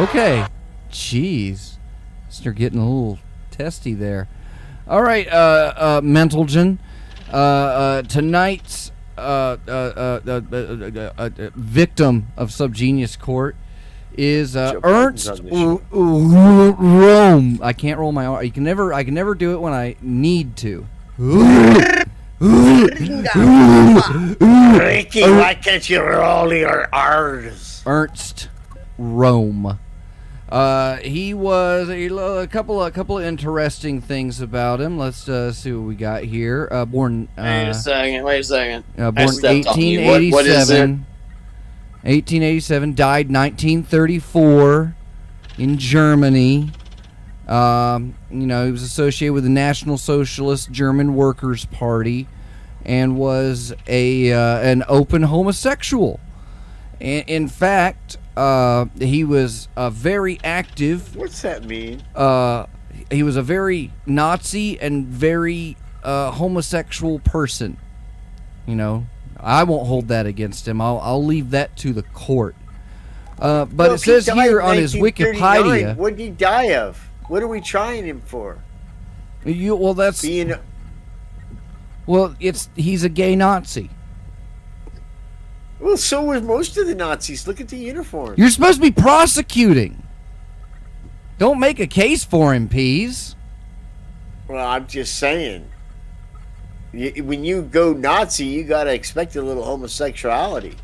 Okay. Jeez. You're getting a little testy there. All right, Mentalgen. Tonight's victim of Subgenius Court is Joe Ernst Biden's on Rome. I can't roll my R. I can never do it when I need to. Ricky, why can't you roll your R's? Ernst Rome. He was a couple of interesting things about him. Let's see what we got here. Born. Wait a second. Born stepped on you. What is it? 1887. Died 1934 in Germany. He was associated with the National Socialist German Workers' Party, and was an open homosexual. In fact, he was a very active. What's that mean? He was a very Nazi and very homosexual person. I won't hold that against him. I'll leave that to the court. But Well, it says he died here in on his 1939. Wikipedia. What did he die of? What are we trying him for? He's a gay Nazi. Well, so were most of the Nazis. Look at the uniform. You're supposed to be prosecuting. Don't make a case for him, Peas. Well, I'm just saying. When you go Nazi, you got to expect a little homosexuality.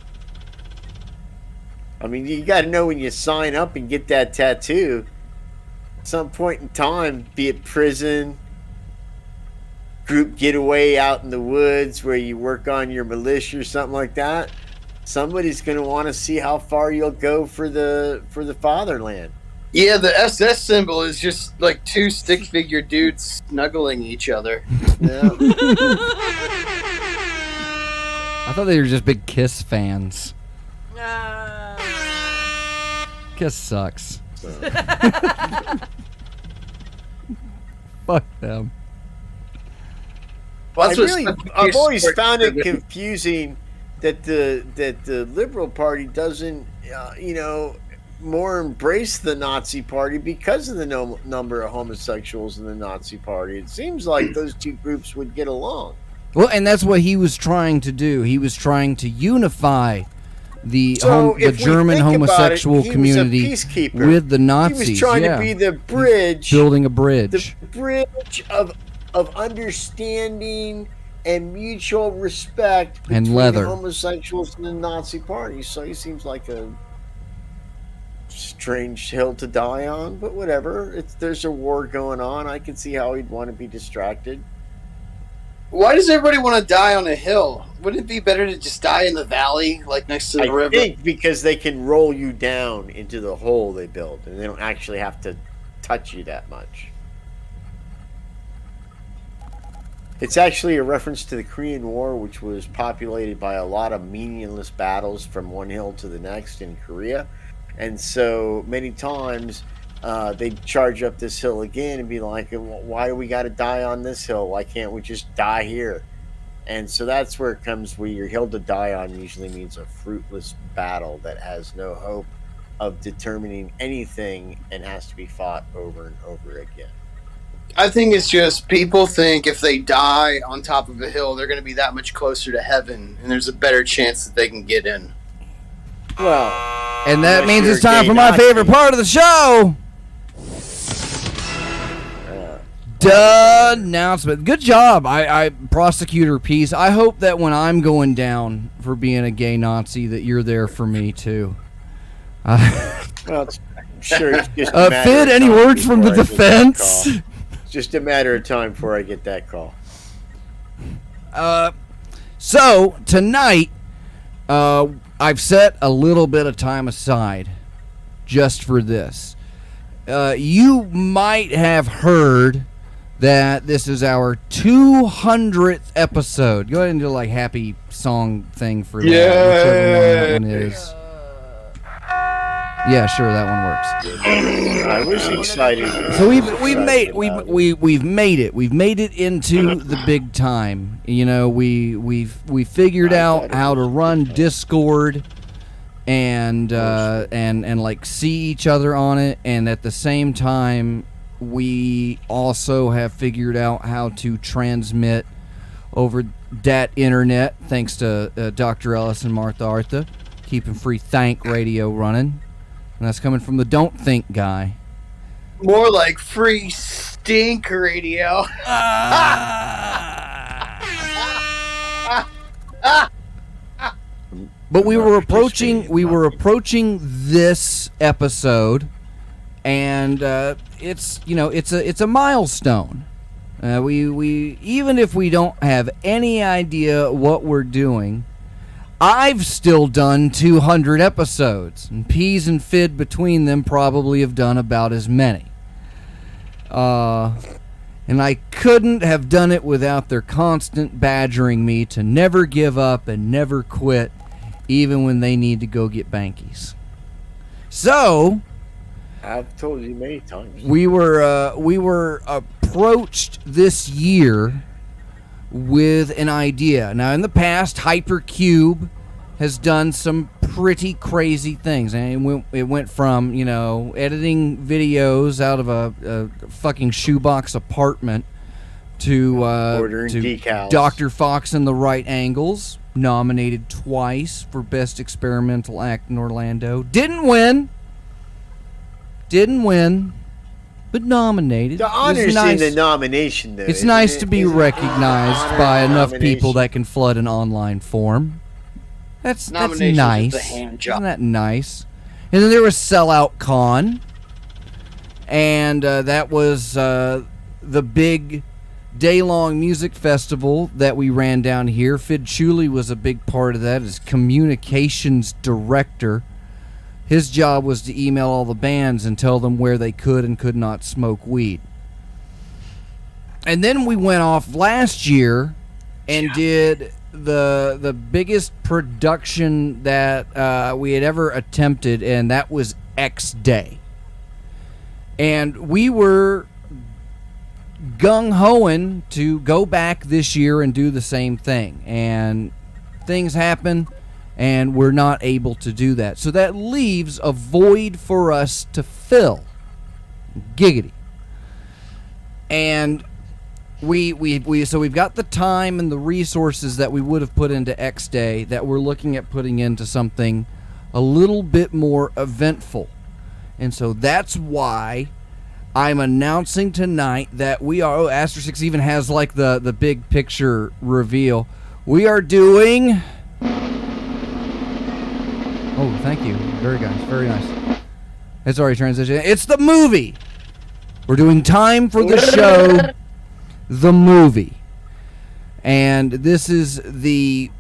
I mean, you got to know when you sign up and get that tattoo, at some point in time, be it prison, group getaway out in the woods where you work on your militia or something like that, somebody's going to want to see how far you'll go for the fatherland. Yeah, the SS symbol is just like two stick figure dudes snuggling each other. Yeah. I thought they were just big Kiss fans. Kiss sucks. Fuck them. Well, that's I've always found it confusing that the Liberal Party doesn't, more embrace the Nazi Party because of the number of homosexuals in the Nazi Party. It seems like those two groups would get along. Well, and that's what he was trying to do. He was trying to unify the So the if we German think about homosexual it, he was a community peacekeeper. with the Nazis. He was trying yeah. to be the bridge, Building a bridge. the bridge of understanding and mutual respect And between leather. homosexuals and the Nazi Party. So he seems like a strange hill to die on, but whatever. There's a war going on. I can see how he'd want to be distracted. Why does everybody want to die on a hill? Wouldn't it be better to just die in the valley, like next to the I river? think because they can roll you down into the hole they built, and they don't actually have to touch you that much. It's actually a reference to the Korean War, which was populated by a lot of meaningless battles from one hill to the next in Korea. And so many times they'd charge up this hill again and be like, why do we got to die on this hill? Why can't we just die here? And so that's where it comes, where your hill to die on usually means a fruitless battle that has no hope of determining anything and has to be fought over and over again. I think it's just people think if they die on top of a hill, they're going to be that much closer to heaven, and there's a better chance that they can get in. Well, And that unless means you're it's time gay for my Nazi. favorite part of the show. Announcement. Good job, I prosecutor Peace. I hope that when I'm going down for being a gay Nazi, that you're there for me too. Well, I'm sure it's just a matter Fidd, of any time words from the before I get that defense? call. It's just a matter of time before I get that call. So tonight, I've set a little bit of time aside just for this. You might have heard that this is our 200th episode. Go ahead and do like happy song thing for that. Whichever one that one is. Yeah, sure, that one works. I was excited. So we've made it. We've made it into the big time. You know, we figured out how to run Discord and like see each other on it, and at the same time we also have figured out how to transmit over that internet, thanks to Dr. Ellis and Martha Artha, keeping free thank radio running. And that's coming from the Don't Think guy. More like free stink radio. But we were approaching this episode, and it's a milestone. We even if we don't have any idea what we're doing, I've still done 200 episodes, and Peas and Fidd between them probably have done about as many. And I couldn't have done it without their constant badgering me to never give up and never quit, even when they need to go get bankies. So I've told you many times. we were approached this year with an idea. Now, in the past, Hypercube has done some pretty crazy things, and it went from editing videos out of a fucking shoebox apartment to Ordering decals. Dr. Fox and the Right Angles, nominated twice for Best Experimental Act in Orlando. Didn't win, but nominated. The honors nice. in the nomination, though. It's nice to be recognized by enough people nomination. that can flood an online form. That's Nominations nice. is the hand job. Isn't that nice? And then there was Sellout Con, and that was the big day-long music festival that we ran down here. Fidd Chewley was a big part of that as communications director. His job was to email all the bands and tell them where they could and could not smoke weed. And then we went off last year and did the biggest production that we had ever attempted, and that was X Day. And we were gung-hoing to go back this year and do the same thing. And things happen, and we're not able to do that. So that leaves a void for us to fill. Giggity. And so we've got the time and the resources that we would have put into X Day that we're looking at putting into something a little bit more eventful. And so that's why I'm announcing tonight that we are, Aster 6 even has like the big picture reveal. We are doing, oh, thank you. Very nice, very nice. It's already transitioned. It's the movie. We're doing Time for the Show, the movie. And this is the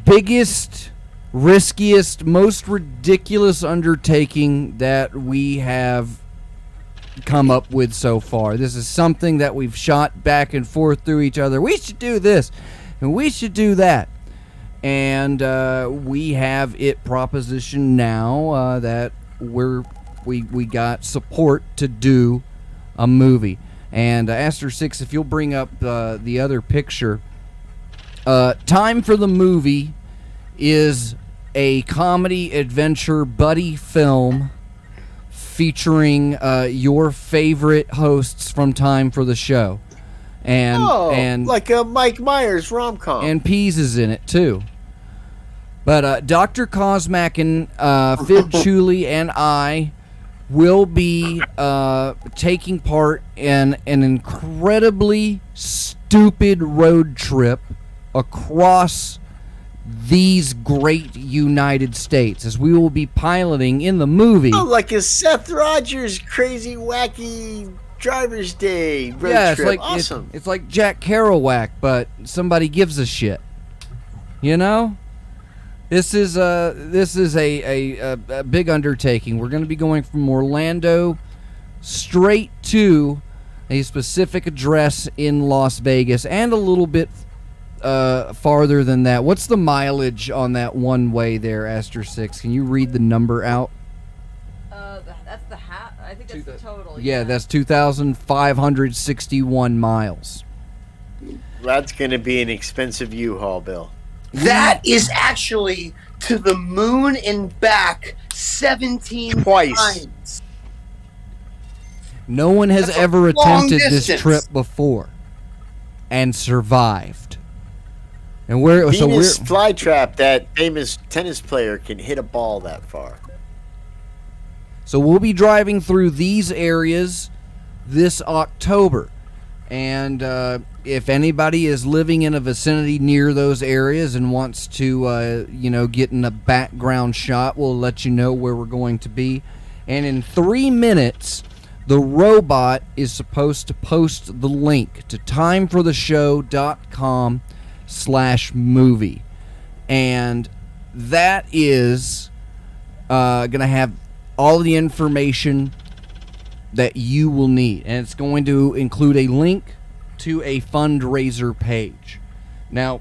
biggest, riskiest, most ridiculous undertaking that we have come up with so far. This is something that we've shot back and forth through each other. We should do this, and we should do that. And we have it propositioned now that we got support to do a movie. And Aster 6, if you'll bring up the other picture. Time for the Movie is a comedy adventure buddy film featuring your favorite hosts from Time for the Show. And like a Mike Myers rom-com. And Pease is in it too. But Dr. Cosmac and Fidd Chewley and I will be taking part in an incredibly stupid road trip across these great United States, as we will be piloting in the movie. Oh, like a Seth Rogers crazy wacky driver's day road trip. Like, awesome. It's like Jack Kerouac, but somebody gives a shit. You know? This is a big undertaking. We're going to be going from Orlando straight to a specific address in Las Vegas, and a little bit farther than that. What's the mileage on that one way there, Aster 6? Can you read the number out? That's the hat. I think that's the total. Yeah, that's 2,561 miles. That's going to be an expensive U-Haul bill. That is actually to the moon and back 17 Twice. times. No one has That's a ever long attempted distance. this trip before and survived. And we're Venus flytrap, that famous tennis player, can hit a ball that far. So we'll be driving through these areas this October. And if anybody is living in a vicinity near those areas and wants to, get in a background shot, we'll let you know where we're going to be. And in 3 minutes, the robot is supposed to post the link to timefortheshow.com/movie. And that is going to have all the information that you will need, and it's going to include a link to a fundraiser page. Now,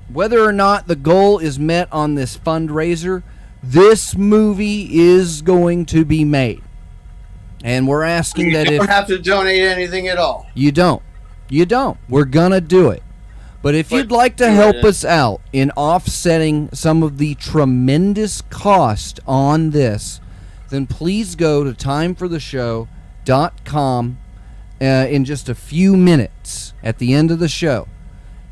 whether or not the goal is met on this fundraiser, this movie is going to be made. And we're asking that if You don't have to donate anything at all. you don't. We're gonna do it. But if you'd like to help us out in offsetting some of the tremendous cost on this, then please go to timefortheshow.com in just a few minutes at the end of the show.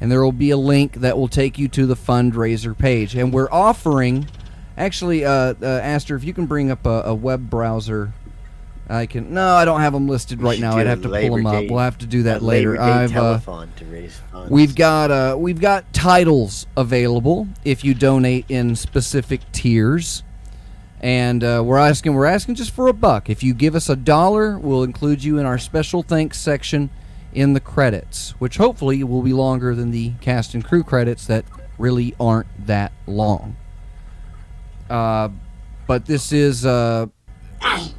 And there will be a link that will take you to the fundraiser page. And we're offering, actually, Aster, if you can bring up a web browser. I don't have them listed right now. I'd have to pull them up. We'll have to do that later. Telethon to raise funds. We've got titles available if you donate in specific tiers. And we're asking just for $1. If you give us $1, we'll include you in our special thanks section in the credits, which hopefully will be longer than the cast and crew credits that really aren't that long. But this is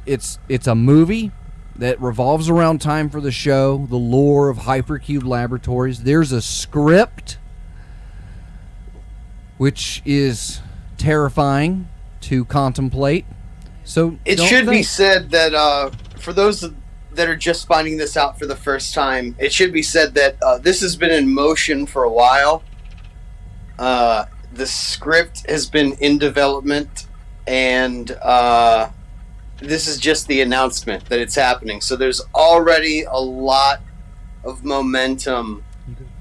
it's a movie that revolves around Time for the Show, the lore of Hypercube Laboratories. There's a script, which is terrifying to contemplate. So It should be said that for those that are just finding this out for the first time, it should be said that this has been in motion for a while. The script has been in development, and this is just the announcement that it's happening. So there's already a lot of momentum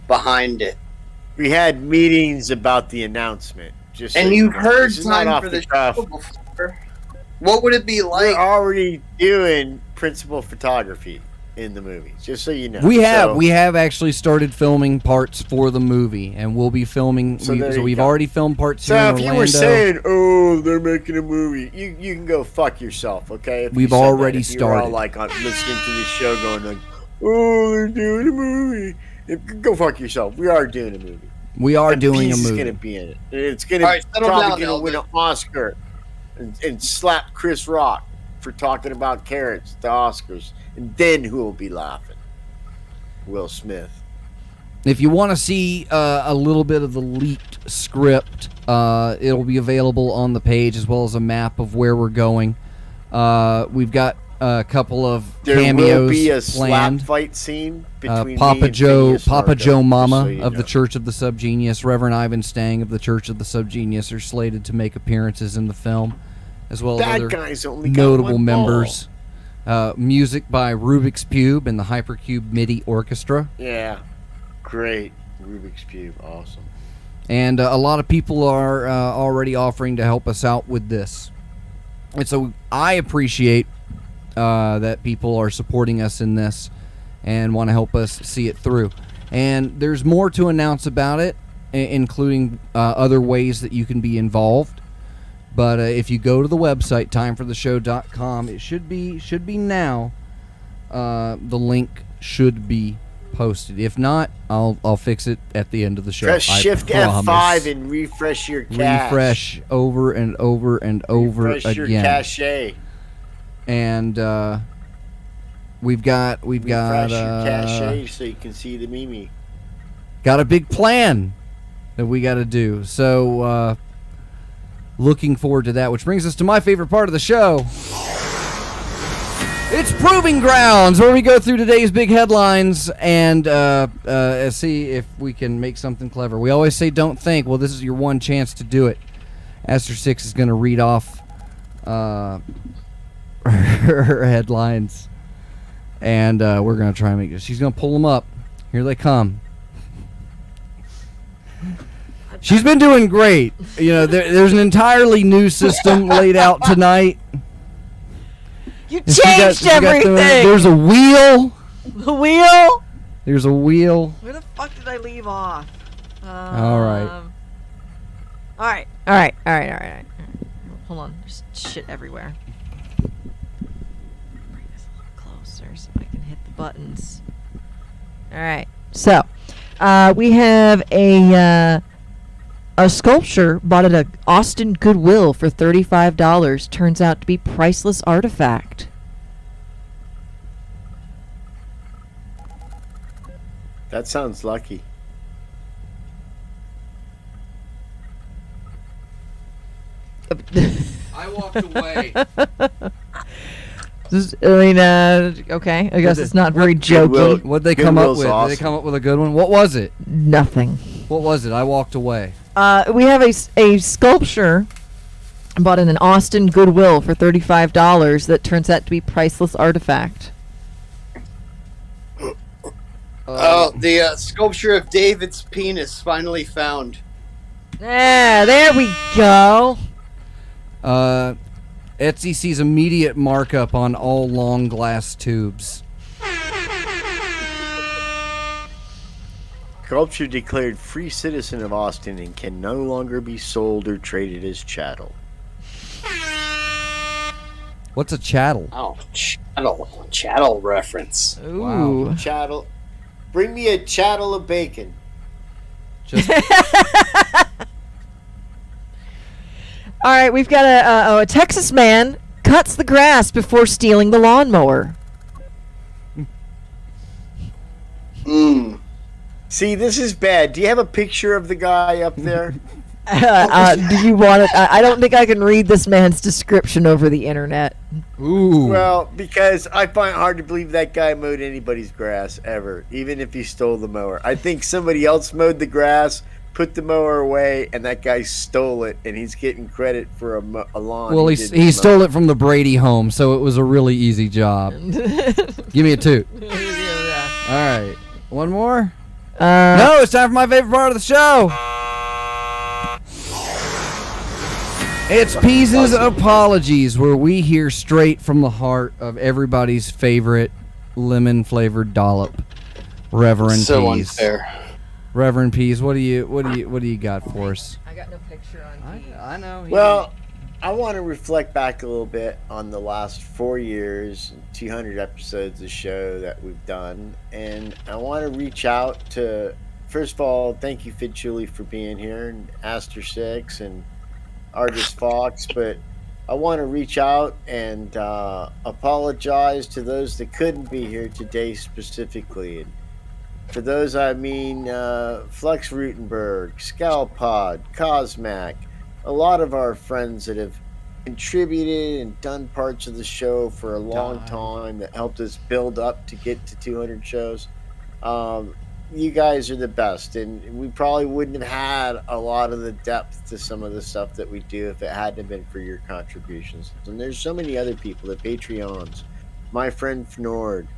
behind it. We had meetings about the announcement. And you've heard Time for the Show before. photographer? What would it be like? We're already doing principal photography in the movie, just so you know. We have actually started filming parts for the movie, and we'll be filming. So we've already filmed parts here in Orlando. So if you were saying, "Oh, they're making a movie," you can go fuck yourself, okay? We've already started. All like listening to this show, going like, "Oh, they're doing a movie." Go fuck yourself. We are doing a movie. We are doing a movie. It's going to be in it. It's going to probably going to win an Oscar and slap Chris Rock for talking about carrots at the Oscars. And then who will be laughing? Will Smith. If you want to see a little bit of the leaked script, it'll be available on the page, as well as a map of where we're going. We've got a couple of cameos there will be a planned. slap fight scene between Papa Joe Mama so of the Church of the Subgenius, Reverend Ivan Stang of the Church of the Subgenius are slated to make appearances in the film, as well as other notable members. Music by Rubik's Cube and the Hypercube MIDI Orchestra. Yeah, great. Rubik's Cube, awesome. And a lot of people are already offering to help us out with this. And so I appreciate that people are supporting us in this and want to help us see it through. And there's more to announce about it, including other ways that you can be involved. But if you go to the website, timefortheshow.com, it should be now. The link should be posted. If not, I'll fix it at the end of the show. Press Shift F5 and refresh your cache. Refresh over and over and over refresh again. Your cache. And we've got refresh your cache so you can see the Mimi. Got a big plan that we got to do. So looking forward to that, which brings us to my favorite part of the show. It's Proving Grounds, where we go through today's big headlines and see if we can make something clever. We always say don't think. Well, this is your one chance to do it. Aster 6 is going to read off her headlines, and we're going to try and make it. She's going to pull them up. Here they come. She's been doing great. You know, there's an entirely new system laid out tonight. You changed everything. There's a wheel. The wheel? There's a wheel. Where the fuck did I leave off? All right. All right. Hold on. There's shit everywhere. Bring this a little closer so I can hit the buttons. All right. So, we have a sculpture bought at a Austin Goodwill for $35 turns out to be priceless artifact. That sounds lucky. I walked away. Okay. I guess it's not very jokey. What'd they come up with? Awesome. Did they come up with a good one? What was it? Nothing. What was it? I walked away. We have a sculpture bought in an Austin Goodwill for $35 that turns out to be priceless artifact. The sculpture of David's penis finally found. Yeah, there we go. Etsy sees immediate markup on all long glass tubes. Sculpture declared free citizen of Austin and can no longer be sold or traded as chattel. What's a chattel? Oh, chattel reference. Ooh. Wow. Chattel. Bring me a chattel of bacon. Just All right, we've got a Texas man cuts the grass before stealing the lawnmower. See, this is bad. Do you have a picture of the guy up there? Do you want it? I don't think I can read this man's description over the internet. ooh. Well, because I find it hard to believe that guy mowed anybody's grass ever, even if he stole the mower. I think somebody else mowed the grass, put the mower away, and that guy stole it, and he's getting credit for a lawn. Well, he stole it from the Brady home, so it was a really easy job. Give me a toot. All right. One more? No, it's time for my favorite part of the show. It's Pease's Apologies, where we hear straight from the heart of everybody's favorite lemon-flavored dollop, Reverend So Pease. unfair. Reverend Pease, what do you got for us? I got no picture on Pease. I know. Well, I want to reflect back a little bit on the last 4 years, 200 episodes of the show that we've done, and I want to reach out to, first of all, thank you, Fidd Chewley, for being here, and Aster Six, and Artist Fox, but I want to reach out and apologize to those that couldn't be here today specifically. And for those, I mean Flex Rutenberg, Scalpod, Cosmac, a lot of our friends that have contributed and done parts of the show for a long time that helped us build up to get to 200 shows. You guys are the best, and we probably wouldn't have had a lot of the depth to some of the stuff that we do if it hadn't been for your contributions. And there's so many other people, the Patreons, my friend Fnord,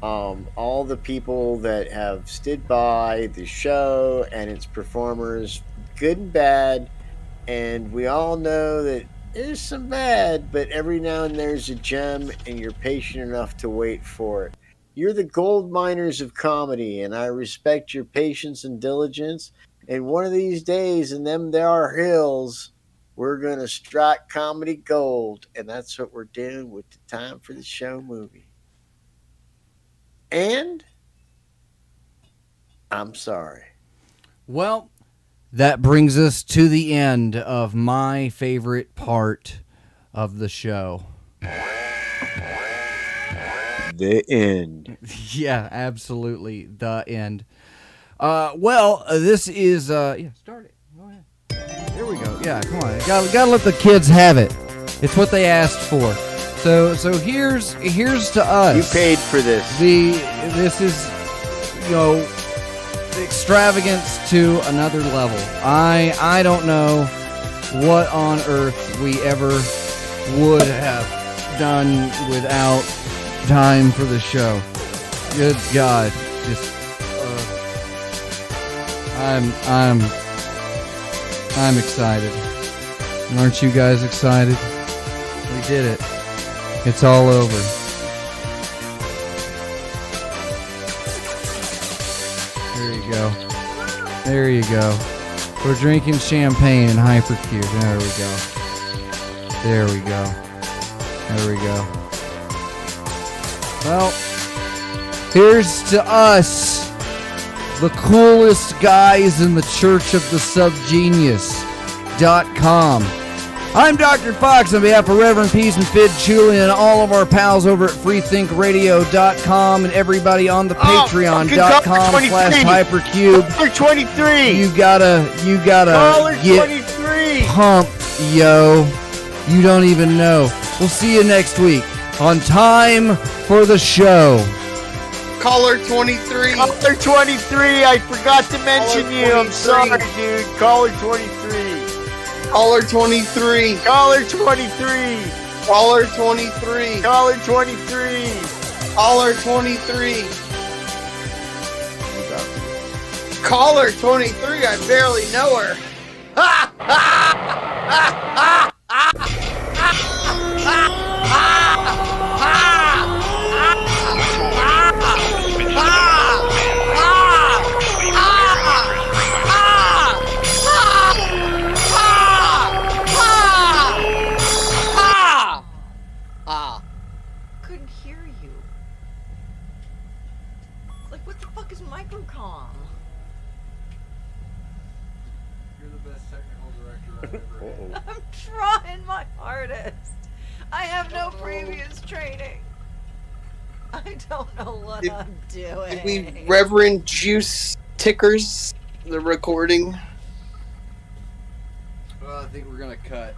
all the people that have stood by the show and its performers, good and bad. And we all know that there's some bad, but every now and there's a gem, and you're patient enough to wait for it. You're the gold miners of comedy, and I respect your patience and diligence. And one of these days, in them there are hills, we're going to strike comedy gold. And that's what we're doing with the Time for the Show movie. And I'm sorry. Well, that brings us to the end of my favorite part of the show. The end. Yeah, absolutely. The end. This is start it. Go ahead. Here we go. Yeah, come on. Gotta let the kids have it. It's what they asked for. So here's to us. You paid for this. This is, extravagance to another level. I don't know what on earth we ever would have done without Time for the Show. Good God, just I'm excited. Aren't you guys excited? We did it. It's all over. There you go. There you go. We're drinking champagne in Hypercube. There we go. There we go. There we go. Well, here's to us, the coolest guys in the Church of the Subgenius.com. I'm Dr. Fox on behalf of Reverend Pease and Fidd Chewley and all of our pals over at freethinkradio.com and everybody on the patreon.com/hypercube. Caller 23. You gotta Caller get 23. pumped, yo. You don't even know. We'll see you next week on Time for the Show. Caller 23. Caller 23. I forgot to mention Caller you. I'm 23. sorry, dude. Caller 23. Caller 23. Caller 23. Caller 23. Caller 23. Caller 23. Caller 23. I barely know her. Ha ha ha ha ha Couldn't hear you. Like, what the fuck is microcom? You're the best technical director I've ever had. I'm trying my hardest. I have no previous training. I don't know what Did- I'm doing. Did we Reverend Juice Tickers the recording? Well, I think we're gonna cut.